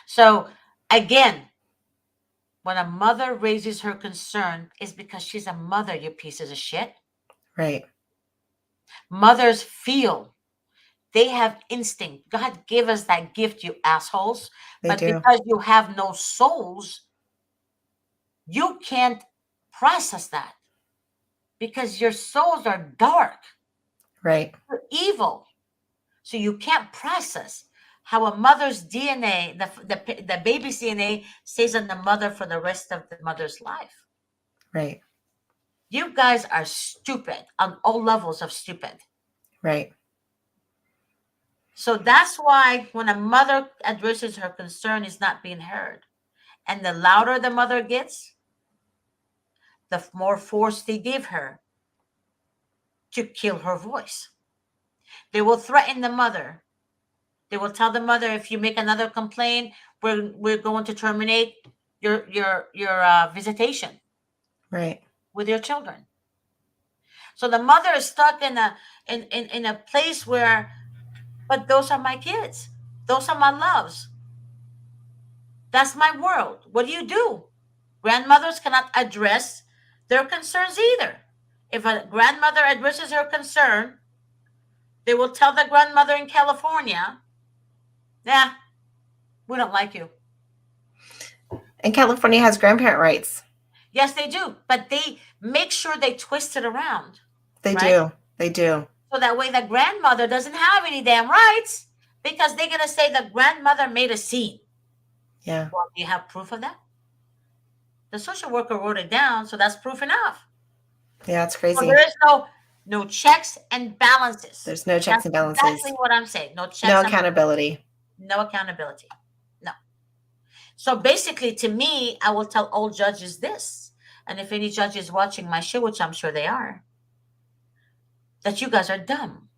So again, when a mother raises her concern, it's because she's a mother, you pieces of shit. Right. Mothers feel. They have instinct. God gave us that gift, you assholes. They but do. Because you have no souls, you can't process that. Because your souls are dark. Right. You're evil. So you can't process how a mother's DNA, the baby's DNA, stays on the mother for the rest of the mother's life. Right. You guys are stupid on all levels of stupid. Right. So that's why when a mother addresses her concern, is not being heard. And the louder the mother gets, the more force they give her to kill her voice. They will threaten the mother They will tell the mother, if you make another complaint, we're going to terminate your visitation Right. with your children. So the mother is stuck in a place where, but those are my kids. Those are my loves. That's my world. What do you do? Grandmothers cannot address their concerns either. If a grandmother addresses her concern, they will tell the grandmother in California, "Nah, we don't like you." And California has grandparent rights. Yes, they do, but they make sure they twist it around. They right? do. They do. So that way the grandmother doesn't have any damn rights, because they're going to say the grandmother made a scene. Yeah. Well, do you have proof of that? The social worker wrote it down, so that's proof enough. Yeah, it's So crazy. there is no checks and balances. There's no checks and balances. Exactly what I'm saying. No checks. No and accountability. No accountability. No. So basically, to me, I will tell all judges this, and if any judge is watching my show, which I'm sure they are, that you guys are dumb,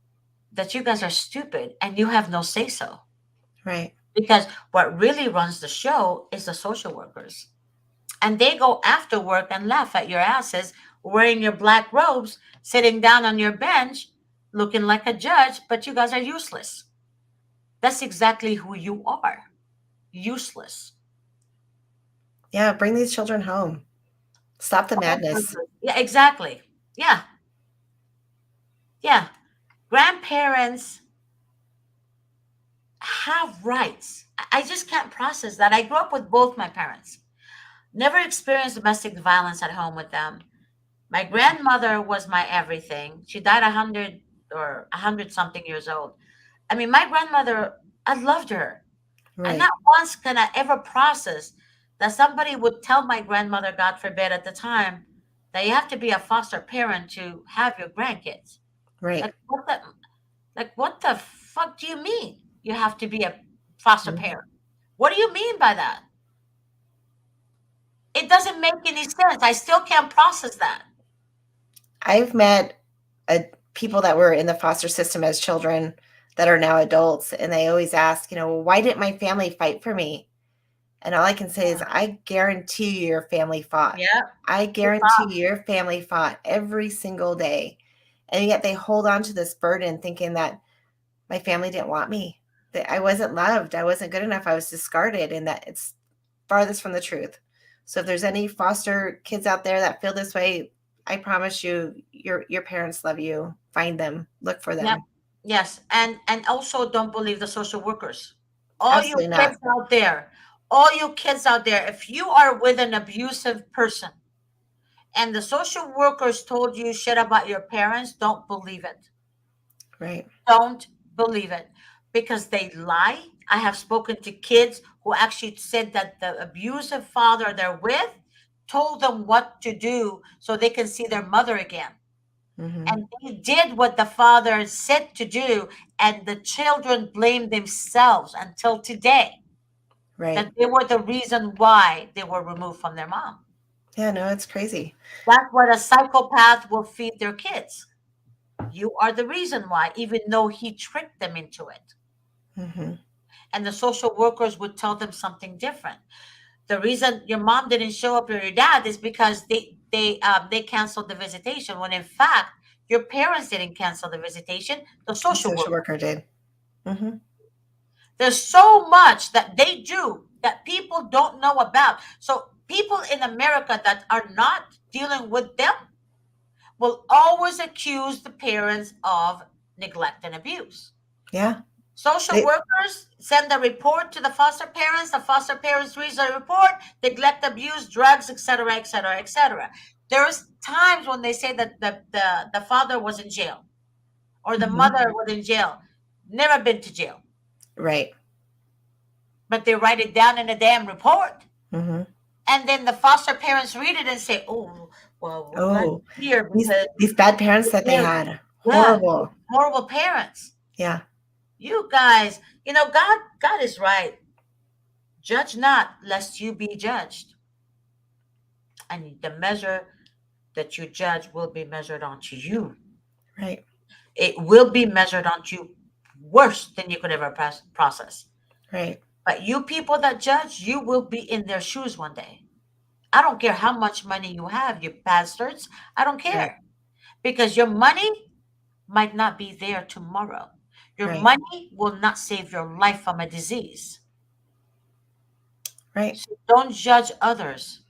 that you guys are stupid, and you have no say-so. Right. Because what really runs the show is the social workers. And they go after work and laugh at your asses, wearing your black robes, sitting down on your bench, looking like a judge, but you guys are useless. That's exactly who you are. Useless. Yeah, bring these children home. Stop the madness. Yeah, exactly. Yeah. Yeah. Grandparents have rights. I just can't process that. I grew up with both my parents. Never experienced domestic violence at home with them. My grandmother was my everything. She died 100 something years old. I mean, my grandmother, I loved her. Right. And not once can I ever process that somebody would tell my grandmother, God forbid at the time, that you have to be a foster parent to have your grandkids. Right. Like what the fuck do you mean you have to be a foster parent? What do you mean by that? It doesn't make any sense. I still can't process that. I've met people that were in the foster system as children that are now adults, and they always ask, why didn't my family fight for me? And all I can say is, I guarantee your family fought. Yeah. I guarantee your family fought every single day. And yet they hold on to this burden thinking that my family didn't want me, that I wasn't loved, I wasn't good enough, I was discarded, and that it's farthest from the truth. So if there's any foster kids out there that feel this way, I promise you, your parents love you. Find them, look for them. Yep. Yes, and also don't believe the social workers. All Absolutely you not. kids out there, if you are with an abusive person and the social workers told you shit about your parents, don't believe it. Right. Don't believe it, because they lie. I have spoken to kids who actually said that the abusive father they're with told them what to do so they can see their mother again. And they did what the father said to do, and the children blamed themselves until today. Right. That they were the reason why they were removed from their mom. Yeah, no, it's crazy. That's what a psychopath will feed their kids. You are the reason why, even though he tricked them into it. And the social workers would tell them something different. The reason your mom didn't show up or your dad is because they canceled the visitation, when in fact your parents didn't cancel the visitation. The social worker did. There's so much that they do that people don't know about. So people in America that are not dealing with them will always accuse the parents of neglect and abuse. Yeah. Social workers send a report to the foster parents read the report, neglect, abuse, drugs, etc., etc., etc. There's times when they say that the father was in jail or the mother was in jail. Never been to jail. Right. But they write it down in a damn report. And then the foster parents read it and say, oh, well, here these bad parents that they had. Horrible. Horrible parents. Yeah. You guys, God is right. Judge not, lest you be judged. And the measure that you judge will be measured onto you. Right. It will be measured onto you worse than you could ever process. Right. But you people that judge, you will be in their shoes one day. I don't care how much money you have, you bastards. I don't care. Right. Because your money might not be there tomorrow. Your Right. money will not save your life from a disease. Right. So don't judge others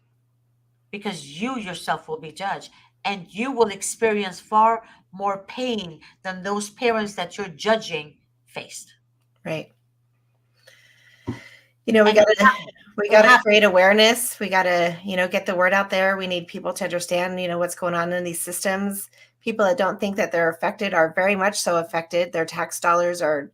because you yourself will be judged and you will experience far more pain than those parents that you're judging faced. Right. You know, we And gotta create awareness. We gotta, get the word out there. We need people to understand, what's going on in these systems. People that don't think that they're affected are very much so affected. Their tax dollars are,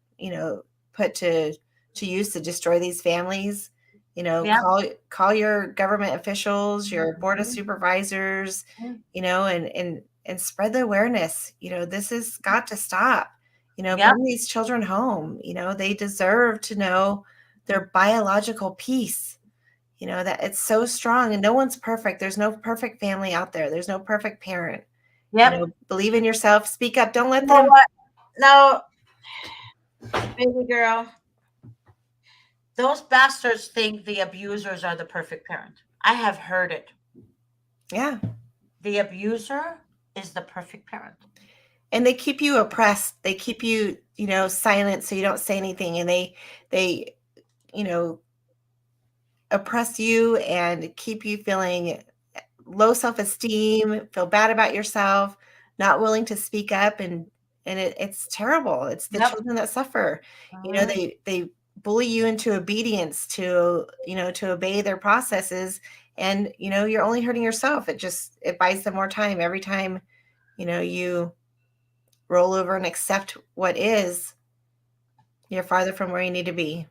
put to use to destroy these families. Yeah. Call your government officials, your board of Mhm. supervisors, Mhm. and spread the awareness. This has got to stop. Yeah. Bring these children home. They deserve to know their biological peace. That it's so strong, and no one's perfect. There's no perfect family out there. There's no perfect parent. Yep. Believe in yourself. Speak up. Don't let You know them. what? No, baby girl. Those bastards think the abusers are the perfect parent. I have heard it. Yeah. The abuser is the perfect parent. And they keep you oppressed. They keep you, silent so you don't say anything. And they, oppress you and keep you feeling low self-esteem, feel bad about yourself, not willing to speak up, and it's terrible. It's the Yep. children that suffer. Mhm. They bully you into obedience to obey their processes, and you're only hurting yourself. It buys them more time every time you roll over and accept what is. You're farther from where you need to be.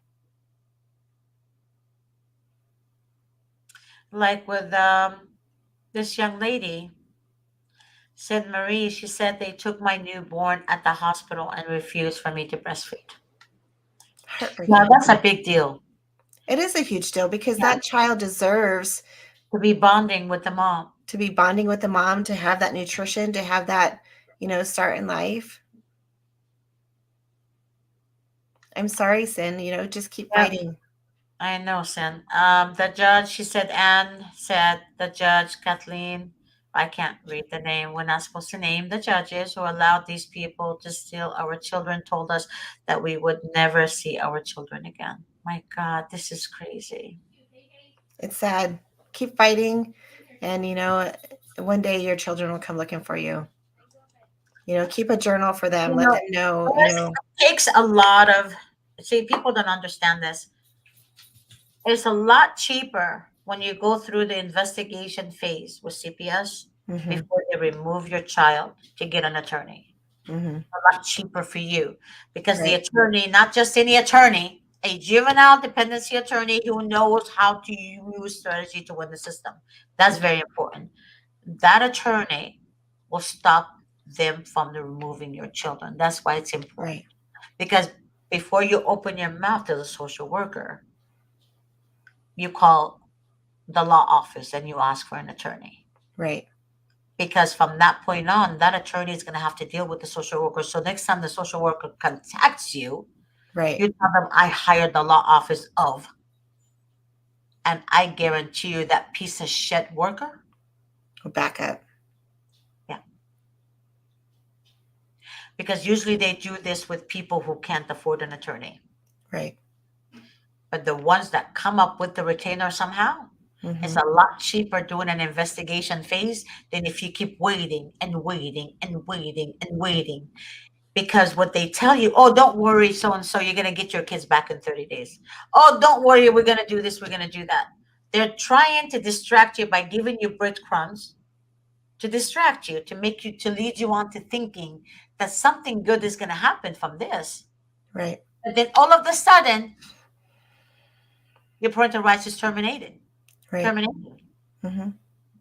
Like with this young lady, said Marie, she said they took my newborn at the hospital and refused for me to breastfeed. Now Heartbreaking. that's a big deal It is a huge deal because Yeah. that child deserves to be bonding with the mom. to be bonding with the mom, to have that nutrition, to have that, start in life. I'm sorry, Sin, just keep Yeah. fighting. I know, Sin. The judge, she said, Anne said, the judge, Kathleen, I can't read the name. We're not supposed to name the judges who allowed these people to steal our children, told us that we would never see our children again. My God, this is crazy. It's sad. Keep fighting, and one day your children will come looking for you. Keep a journal for them. You Let know, them know, it takes a lot of, see, people don't understand this. It's a lot cheaper when you go through the investigation phase with CPS Mhm. before they remove your child to get an attorney. Mhm. A lot cheaper for you because the Right. attorney, not just any attorney, a juvenile dependency attorney who knows how to use strategy to win the system. That's very important. That attorney will stop them from removing your children. That's why it's important. Right. Because before you open your mouth to the social worker, you call the law office and you ask for an attorney. Right. Because from that point on, that attorney is going to have to deal with the social worker. So next time the social worker contacts you, Right. you tell them, I hired the law office of, and I guarantee you that piece of shit worker We'll back up. Yeah. Because usually they do this with people who can't afford an attorney. Right. But the ones that come up with the retainer somehow, it's Mhm. a lot cheaper doing an investigation phase than if you keep waiting and waiting and waiting and waiting. Because what they tell you, oh, don't worry, so and so, you're going to get your kids back in 30 days. Oh, don't worry, we're going to do this, we're going to do that. They're trying to distract you by giving you breadcrumbs to distract you, to make you, to lead you on to thinking that something good is going to happen from this. Right. And then all of a sudden, your parental rights is terminated. Right. Terminated. Mhm.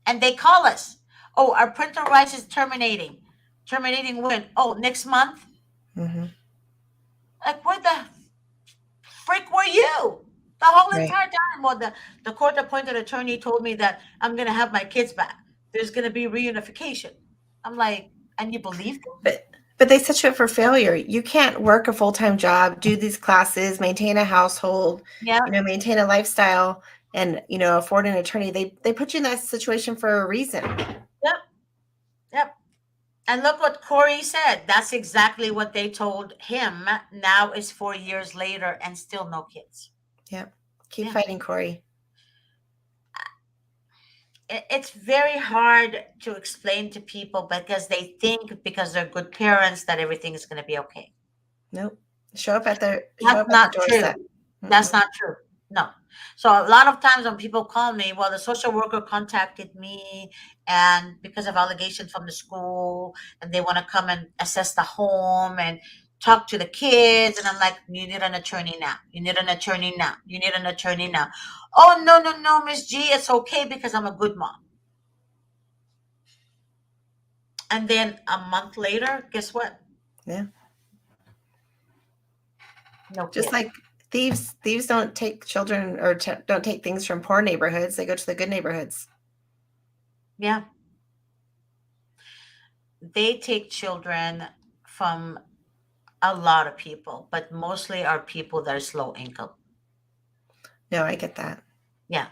And they call us. Oh, our parental rights is terminating. Terminating when? Oh, next month? Mhm. Like, where the frick were you? The whole Right. entire time. Well, the court appointed attorney told me that I'm going to have my kids back. There's going to be reunification. I'm like, and you believe them? But they set you up for failure. You can't work a full-time job, do these classes, maintain a household, Yeah. maintain a lifestyle, and afford an attorney. They put you in that situation for a reason. Yep. Yep. And look what Corey said. That's exactly what they told him. Now it's 4 years later and still no kids. Yep. Keep fighting, Corey. It's very hard to explain to people because they think because they're good parents that everything is going to be okay. Nope. Show up at the That's not true. That's not true. No. So a lot of times when people call me, well, the social worker contacted me and because of allegations from the school and they want to come and assess the home and talk to the kids. And I'm like, you need an attorney now. You need an attorney now. You need an attorney now. Oh, no, Miss G, it's okay because I'm a good mom. And then a month later, guess what? Yeah. No Just kids. like thieves don't take children or don't take things from poor neighborhoods. They go to the good neighborhoods. Yeah. They take children from a lot of people, but mostly are people that are low income. No, I get that. Yeah.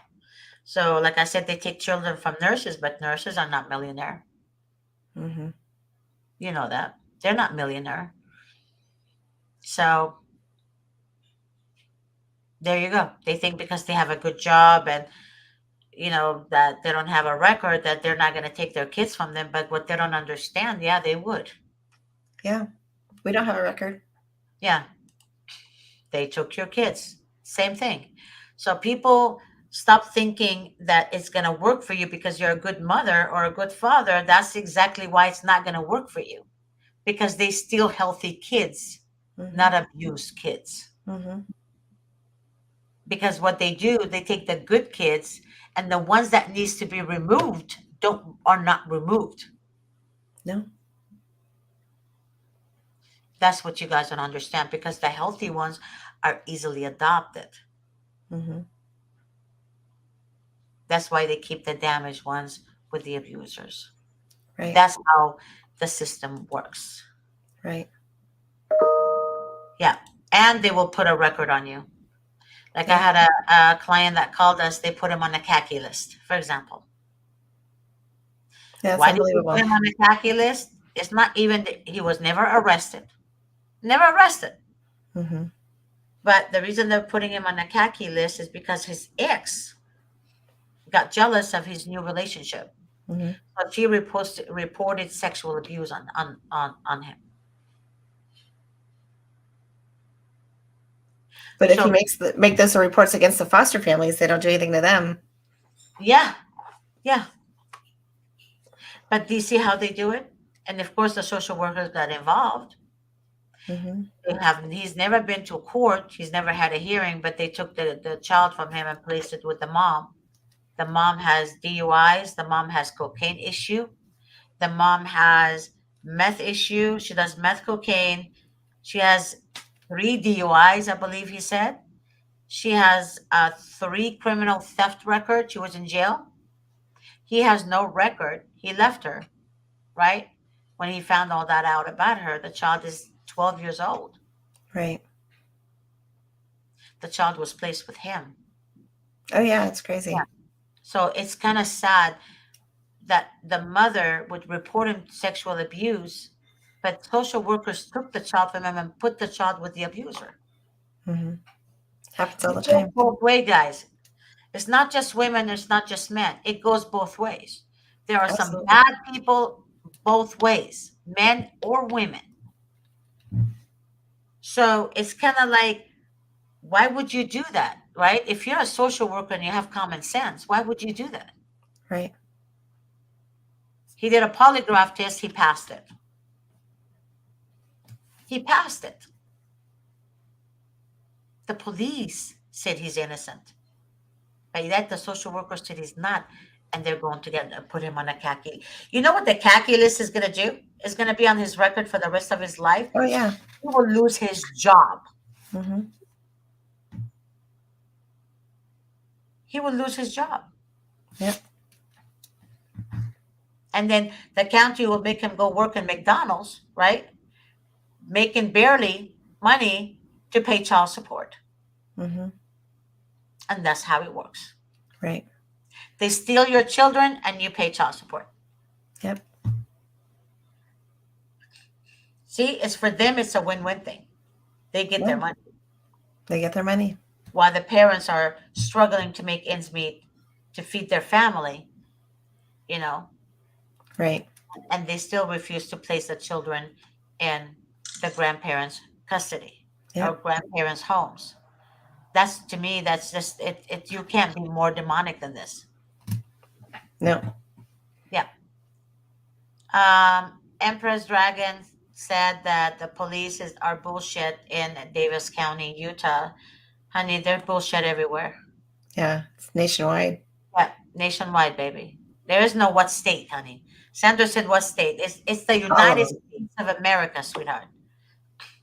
So like I said, they take children from nurses, but nurses are not millionaire. Mm-hmm. You know that. They're not millionaire. So there you go. They think because they have a good job and that they don't have a record that they're not going to take their kids from them. But what they don't understand, yeah, they would. Yeah. We don't have a record. Yeah. They took your kids. Same thing. So people stop thinking that it's going to work for you because you're a good mother or a good father. That's exactly why it's not going to work for you. Because they steal healthy kids, not abused kids. Mm-hmm. Because what they do, they take the good kids and the ones that needs to be removed are not removed. No. That's what you guys don't understand because the healthy ones are easily adopted. Mm-hmm. That's why they keep the damaged ones with the abusers. Right. That's how the system works. Right. Yeah. And they will put a record on you. Like I had a client that called us, they put him on a khaki list, for example. That's Why did you unbelievable. put him on a khaki list? It's not even, he was never arrested. Never arrested. Mm-hmm. But the reason they're putting him on a khaki list is because his ex got jealous of his new relationship. Mm-hmm. So she reported sexual abuse on him. But if he make those reports against the foster families, they don't do anything to them. Yeah. Yeah. But do you see how they do it? And of course, the social workers got involved. Mm-hmm. He's never been to court. He's never had a hearing, but they took the child from him and placed it with the mom. The mom has DUIs. The mom has cocaine issue. The mom has meth issue. She does meth cocaine. She has 3 DUIs, I believe he said. She has 3 criminal theft records. She was in jail. He has no record. He left her, right? When he found all that out about her, the child is 12 years old. Right. The child was placed with him. Oh, yeah, it's crazy. Yeah. So it's kind of sad that the mother would report him sexual abuse, but social workers took the child from him and put the child with the abuser. Mm-hmm. Happens all the It goes time. both ways, guys. It's not just women. It's not just men. It goes both ways. There are some Absolutely. bad people both ways, men or women. So it's kind of like, why would you do that, right? If you're a social worker and you have common sense, why would you do that? Right. He did a polygraph test. He passed it. He passed it. The police said he's innocent. But yet the social worker said he's not. And they're going to put him on a khaki. You know what the khaki list is going to do? It's going to be on his record for the rest of his life. Oh, yeah. He will lose his job. Mm-hmm. He will lose his job. Yep. And then the county will make him go work in McDonald's, right? making barely money to pay child support. Mm-hmm. And that's how it works. Right. They steal your children and you pay child support. Yep. See, it's for them, it's a win-win thing. They get their money. They get their money. While the parents are struggling to make ends meet to feed their family, you know. Right. And they still refuse to place the children in the grandparents' custody or grandparents' homes. That's, to me, that's just it. You can't be more demonic than this. No. Yeah. Empress Dragon said that the police are bullshit in Davis County, Utah. Honey, they're bullshit everywhere. Yeah, it's nationwide. Yeah, nationwide, baby. There is no what state, honey. Sandra said what state? It's the United States of America, sweetheart.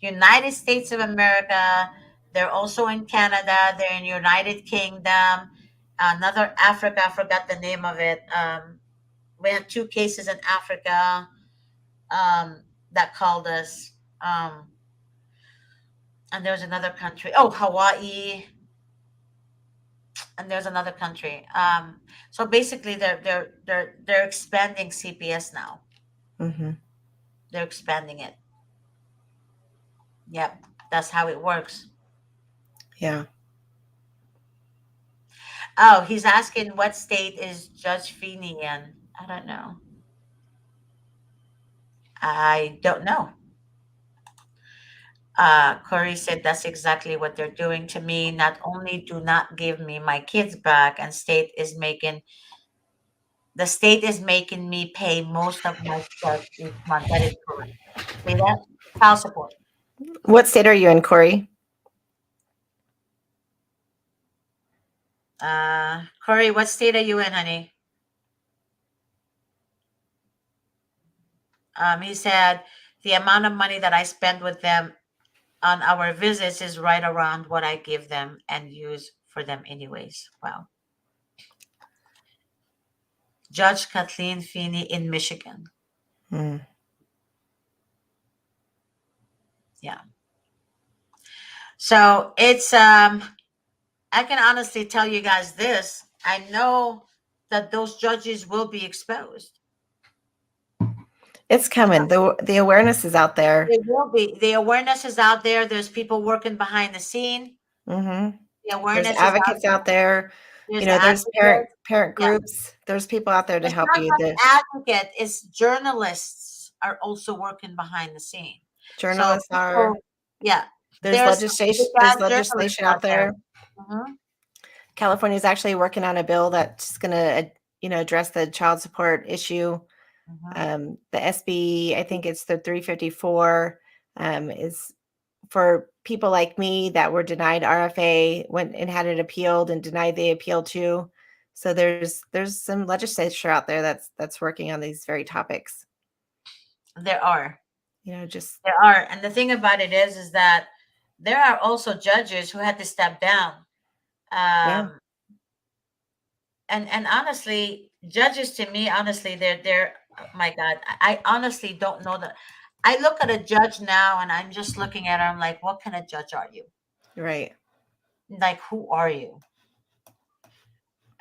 United States of America. They're also in Canada. They're in United Kingdom. Another Africa, I forgot the name of it. We have 2 cases in Africa that called us. And there's another country. Oh, Hawaii. And there's another country. So basically, they're expanding CPS now. Mm-hmm. They're expanding it. Yep, that's how it works. Yeah. Oh, he's asking what state is Judge Feeney in? I don't know. I don't know. Corey said that's exactly what they're doing to me. Not only do not give me my kids back, and the state is making me pay most of my stuff each month. That is correct. See that? Child support. What state are you in, Corey? Corey, what state are you in, honey? He said the amount of money that I spend with them on our visits is right around what I give them and use for them anyways. Wow. Judge Kathleen Feeney in Michigan. Mm. Yeah. So it's I can honestly tell you guys this. I know that those judges will be exposed. It's coming. The awareness is out there. It will be. The awareness is out there. There's people working behind the scene. Mm-hmm. The awareness There's advocates out there. There's parent groups. There's people out there to help you. Advocate is journalists are also working behind the scene. Journalists are. Yeah. There's legislation out there. Mm-hmm. California is actually working on a bill that's going to, address the child support issue. Mm-hmm. The SB, I think it's the 354, is for people like me that were denied RFA, went and had it appealed and denied the appeal too. So there's some legislature out there that's working on these very topics. There are. There are. And the thing about it is that there are also judges who had to step down. And honestly, judges to me, honestly, they're oh my God, I honestly don't know that. I look at a judge now and I'm just looking at her. I'm like, what kind of judge are you? Right. Like, who are you?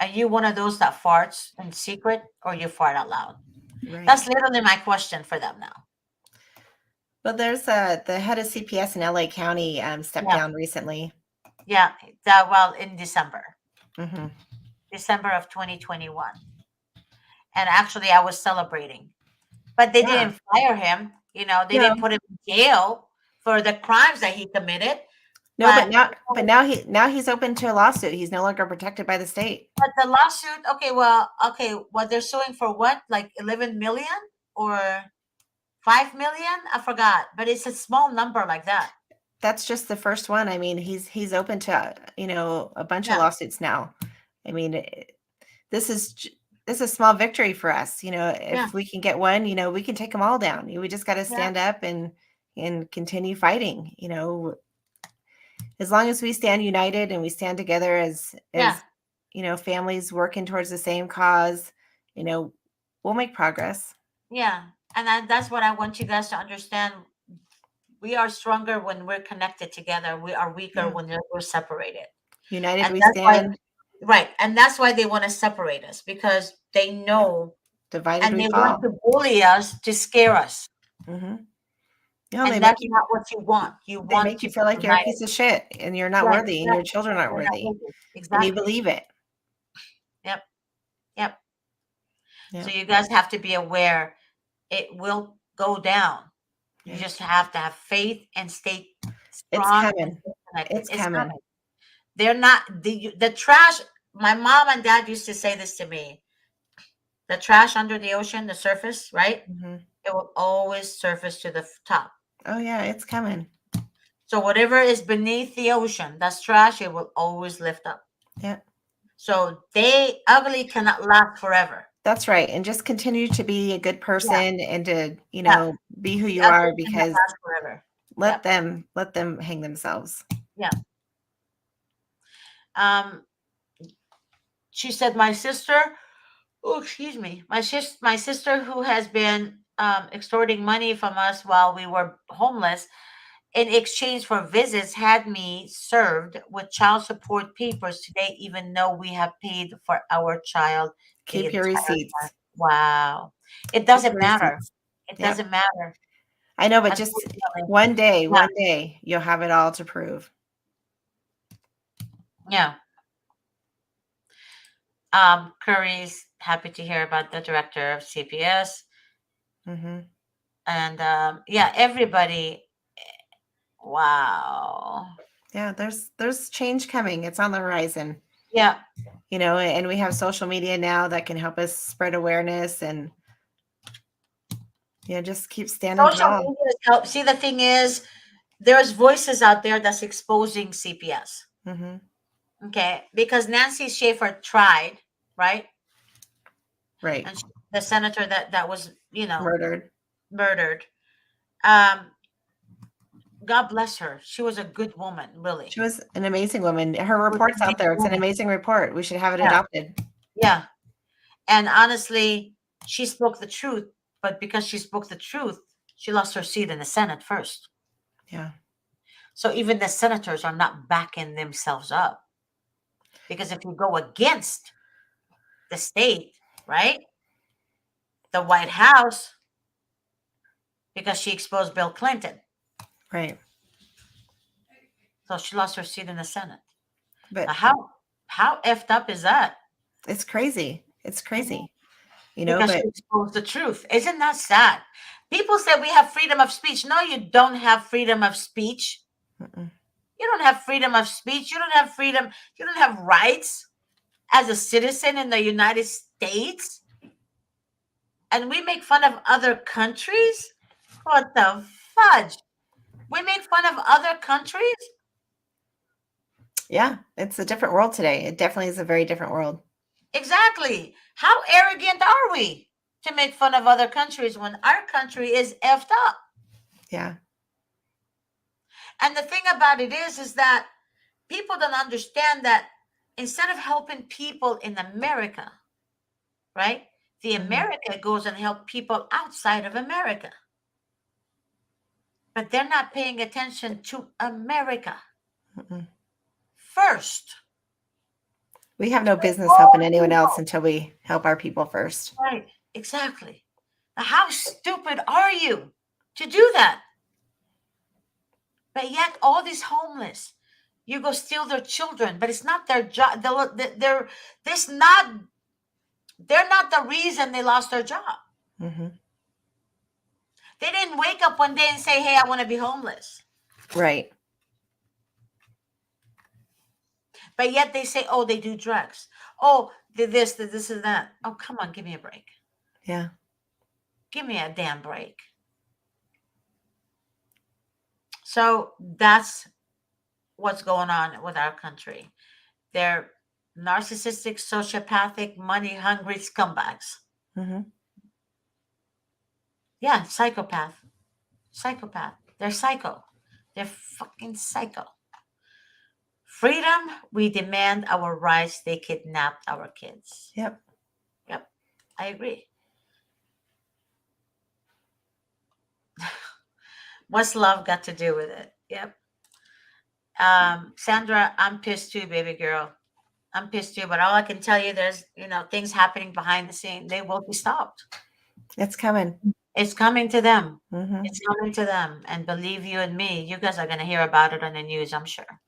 Are you one of those that farts in secret or you fart out loud? Right. That's literally my question for them now. Well, there's the head of CPS in LA County stepped down recently. Yeah, in December. Mm-hmm. December of 2021. And actually, I was celebrating. But they didn't fire him. They didn't put him in jail for the crimes that he committed. No, but now he's open to a lawsuit. He's no longer protected by the state. But the lawsuit, well, they're suing for what? Like 11 million or 5 million? I forgot. But it's a small number like that. That's just the first one. I mean, he's open to a bunch of lawsuits now. I mean, this is a small victory for us. If we can get one, we can take them all down. We just got to stand up and continue fighting. As long as we stand united and we stand together as families working towards the same cause, we'll make progress. Yeah, and that's what I want you guys to understand. we are stronger when we're connected together. We are weaker Yeah. when we're separated. United And we that's why, stand, right. And that's why they want to separate us, because they know, divided and we they want fall. to bully us to scare us. Mm-hmm. Yeah, And that's not what you want. You they want make to you feel like be you're a united. piece of shit and you're not Right, worthy and your exactly. children aren't You're not worthy. worthy. And you Exactly. believe it. Yep. Yep. Yeah. So you guys have to be aware it will go down. You Yeah. just have to have faith and stay It's strong and coming. stay connected. It's coming. They're not the trash. My mom and dad used to say this to me. The trash under the ocean, the surface, right? Mm-hmm. It will always surface to the top. Oh yeah, it's coming. So whatever is beneath the ocean, that's trash, it will always lift up. Yeah. So they ugly cannot last forever. That's right. And just continue to be a good person and to, be who you The ugly are, cannot because last forever. let them hang themselves. Yeah. She said, my sister, my sister who has been extorting money from us while we were homeless in exchange for visits had me served with child support papers today, even though we have paid for our child the Keep your entire receipts. time. Wow. It doesn't your matter. receipts. It Yep. doesn't matter. I know, but just Unfortunately. one day you'll have it all to prove. Yeah. Curry's happy to hear about the director of CPS. Mm-hmm. And everybody. Wow. Yeah, there's change coming. It's on the horizon. Yeah. And we have social media now that can help us spread awareness and just keep standing Social tall. media help. See, the thing is, there's voices out there that's exposing CPS. Mm-hmm. Okay, because Nancy Schaefer tried, right? Right. And the senator that was, Murdered. God bless her. She was a good woman, really. She was an amazing woman. Her report's out there. It's an amazing report. We should have it adopted. Yeah. And honestly, she spoke the truth, but because she spoke the truth, she lost her seat in the Senate first. Yeah. So even the senators are not backing themselves up. Because if you go against the state, right? The White House, because she exposed Bill Clinton. Right. So she lost her seat in the Senate. But now, how effed up is that? It's crazy. It's crazy. Because she exposed the truth. Isn't that sad? People say we have freedom of speech. No, you don't have freedom of speech. Mm-mm. You don't have freedom of speech. You don't have freedom. You don't have rights as a citizen in the United States. And we make fun of other countries? What the fudge? We make fun of other countries? Yeah, it's a different world today. It definitely is a very different world. Exactly. How arrogant are we to make fun of other countries when our country is effed up? Yeah. And the thing about it is that people don't understand that instead of helping people in America, right? The America goes and help people outside of America. But they're not paying attention to America first. We have no business helping anyone else until we help our people first. Right, exactly. Now, how stupid are you to do that? But yet, all these homeless, you go steal their children, but it's not their job. They're not the reason they lost their job. Mm-hmm. They didn't wake up one day and say, hey, I want to be homeless. Right. But yet they say, oh, they do drugs. Oh, did this and that. Oh, come on, give me a break. Yeah. Give me a damn break. So that's what's going on with our country. They're narcissistic, sociopathic, money-hungry scumbags. Mm-hmm. Yeah, psychopath. They're psycho. They're fucking psycho. Freedom, we demand our rights. They kidnapped our kids. Yep. I agree. What's love got to do with it? Yep. Sandra, I'm pissed too, baby girl. I'm pissed too, but all I can tell you, there's, things happening behind the scene. They will be stopped. It's coming. It's coming to them. Mm-hmm. It's coming to them. And believe you and me, you guys are going to hear about it on the news, I'm sure.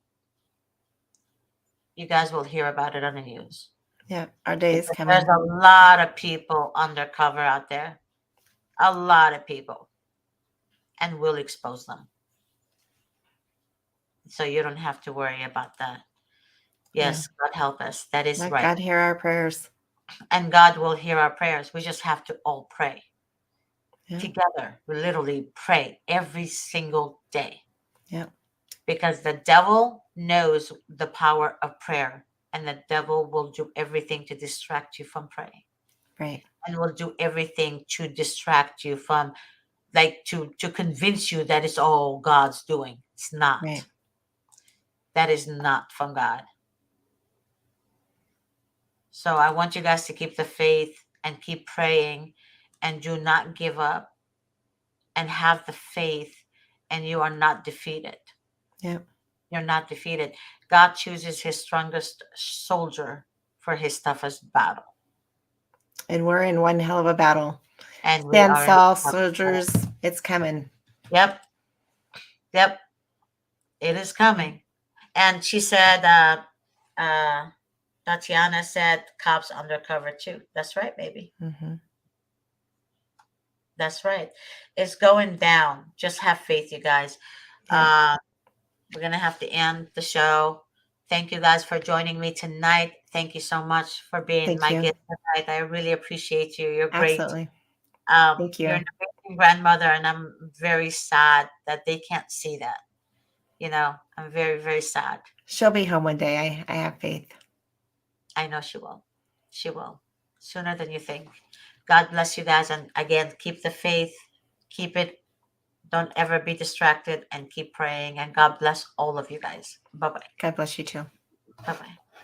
You guys will hear about it on the news. Yeah, our day is Because coming. there's a lot of people undercover out there. A lot of people. And we'll expose them. So you don't have to worry about that. Yes, God help us. That is Let right. God hear our prayers. And God will hear our prayers. We just have to all pray. Yeah. Together. We literally pray every single day. Yeah. Because the devil knows the power of prayer. And the devil will do everything to distract you from praying. Right. And will do everything to distract you from, like, to convince you that it's all God's doing. It's not. Right. That is not from God. So I want you guys to keep the faith and keep praying and do not give up and have the faith, and you are not defeated. Yeah. You're not defeated. God chooses his strongest soldier for his toughest battle. And we're in one hell of a battle. And we Stand are Saul soldiers, it's coming. Yep. Yep. It is coming. And she said, Tatiana said, cops undercover too. That's right, baby. Mm-hmm. That's right. It's going down. Just have faith, you guys. Yeah. We're going to have to end the show. Thank you guys for joining me tonight. Thank you so much for being my guest tonight. I really appreciate you. You're great. Absolutely. Thank you. You're an amazing grandmother, and I'm very sad that they can't see that. I'm very, very sad. She'll be home one day. I have faith. I know she will. She will. Sooner than you think. God bless you guys. And again, keep the faith. Keep it. Don't ever be distracted, and keep praying. And God bless all of you guys. Bye-bye. God bless you too. Bye-bye.